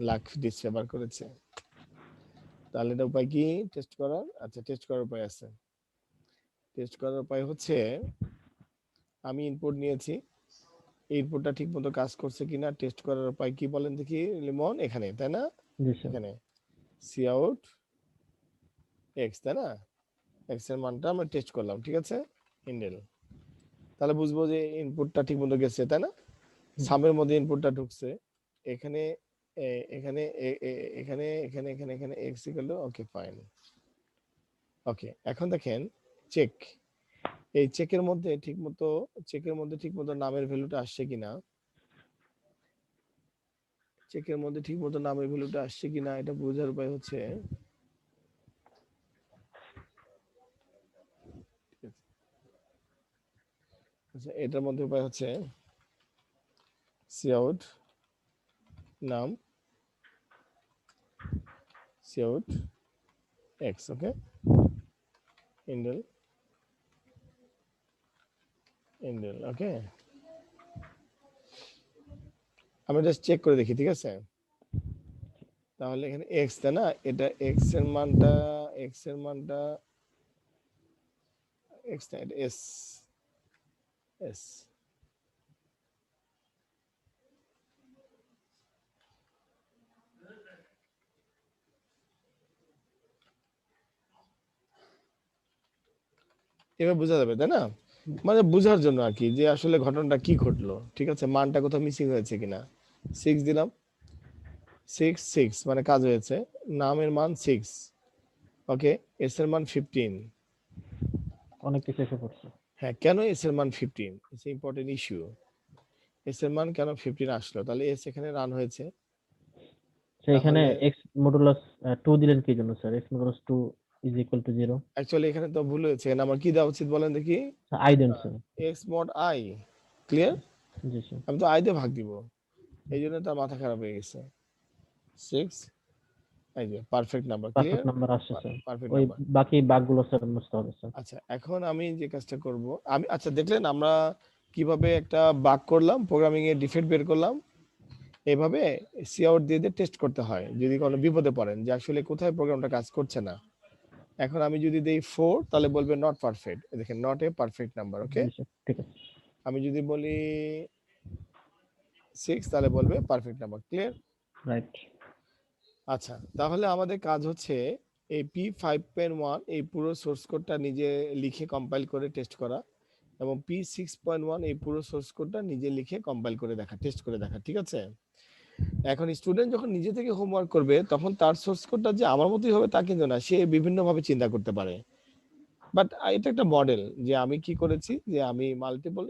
লাখ ডিসফেভার করেছে। তাহলে এটা উপায় কি টেস্ট করার? আচ্ছা, টেস্ট করার উপায় আছে। টেস্ট করার উপায় হচ্ছে আমি ইনপুট নিয়েছি ইনপুটটা ঠিক মতো কাজ করছে কিনা টেস্ট করার উপায় কি বলেন দেখি লিমন, এখানে তাই না, জি স্যার। এখানে কাউট এক্স তাই না, এক্স এর মানটা আমরা টেস্ট করলাম, ঠিক আছে ইন্ডেল, তাহলে বুঝবো যে ইনপুটটা ঠিক মতো গেছে তাই না, সামের মধ্যে ইনপুটটা ঢুকছে, এখানে এখানে এখানে এখানে এখানে এখানে x equal to, okay fine. Okay, এখন দেখেন চেক, এই চেকের মধ্যে ঠিকমতো নামের ভ্যালুটা আসছে কিনা, চেকের মধ্যে ঠিকমতো নামের ভ্যালুটা আসছে কিনা এটা বোঝার উপায় হচ্ছে আচ্ছা, এটার মধ্যে উপায় হচ্ছে কাউট নাম কাউট এক্স, ওকে ইন্ডেল ওকে, আমরা জাস্ট চেক করে দেখি, ঠিক আছে, তাহলে এখানে এক্স তাই না, এটা এক্স এর মানটা এক্স না এটা এস এস, এবার বোঝা যাবে তাই না, মানে বোঝার জন্য আর কি যে আসলে ঘটনাটা কি ঘটলো, ঠিক আছে, মানটা কোথাও মিসিং হয়েছে কিনা। 6 দিলাম, 6 মানে কাজ হয়েছে, নামের মান 6, ওকে, এস এর মান 15, অনেক কিছু এসে পড়ছে। হ্যাঁ কেন এস এর মান 15, ইটস ইম্পর্টেন্ট ইস্যু, এস এর মান কেন 15 আসলো, তাহলে এস এখানে রান হয়েছে, স্যার এখানে তাহলে x মডুলাস 2 দিলেন কি জন্য sir? x modulus 2 is equal to 0। Actually এখানে তো ভুল হয়েছে, এখানে আমার কি দেওয়া উচিত বলেন দেখি, i then sir. X mod i, clear, জি স্যার। আমি তো আই দিয়ে ভাগ দিব, এই জন্য তার মাথা খারাপ হয়ে গেছে। 6, এই যে perfect number, clear, perfect number আসছে স্যার। পারফেক্ট ওই নাম্বার। বাকি বাকগুলো স্যার বুঝতে হবে স্যার। আচ্ছা, এখন আমি যে কাজটা করব, আমি আচ্ছা দেখলেন আমরা কিভাবে একটা বাগ করলাম, প্রোগ্রামিং এর ডিফেক্ট বের করলাম, এইভাবে সিআউট দিয়ে দিয়ে টেস্ট করতে হয় যদি কোনো বিপদে পড়েন যে আসলে কোথায় প্রোগ্রামটা কাজ করছে না। এখন আমি যদি দেই 4 তাহলে বলবে নট পারফেক্ট, দেখেন not a perfect number, okay, G sir, ঠিক আছে। আমি যদি বলি 6 তাহলে বলবে পারফেক্ট নাম্বার, ক্লিয়ার। রাইট। আচ্ছা, তাহলে আমাদের কাজ হচ্ছে এই P5.1 এই পুরো সোর্স কোডটা নিজে লিখে কম্পাইল করে টেস্ট করা, এবং P6.1 এই পুরো সোর্স কোডটা নিজে লিখে কম্পাইল করে দেখা, টেস্ট করে দেখা, ঠিক আছে। এখন স্টুডেন্ট যখন নিজে থেকে হোমওয়ার্ক করবে তখন তার সোর্স কোডটা যে আমার মতোই হবে তা কিন্তু না, সে বিভিন্নভাবে চিন্তা করতে পারে, বাট এটা একটা মডেল যে আমি কি করেছি, যে আমি মাল্টিপল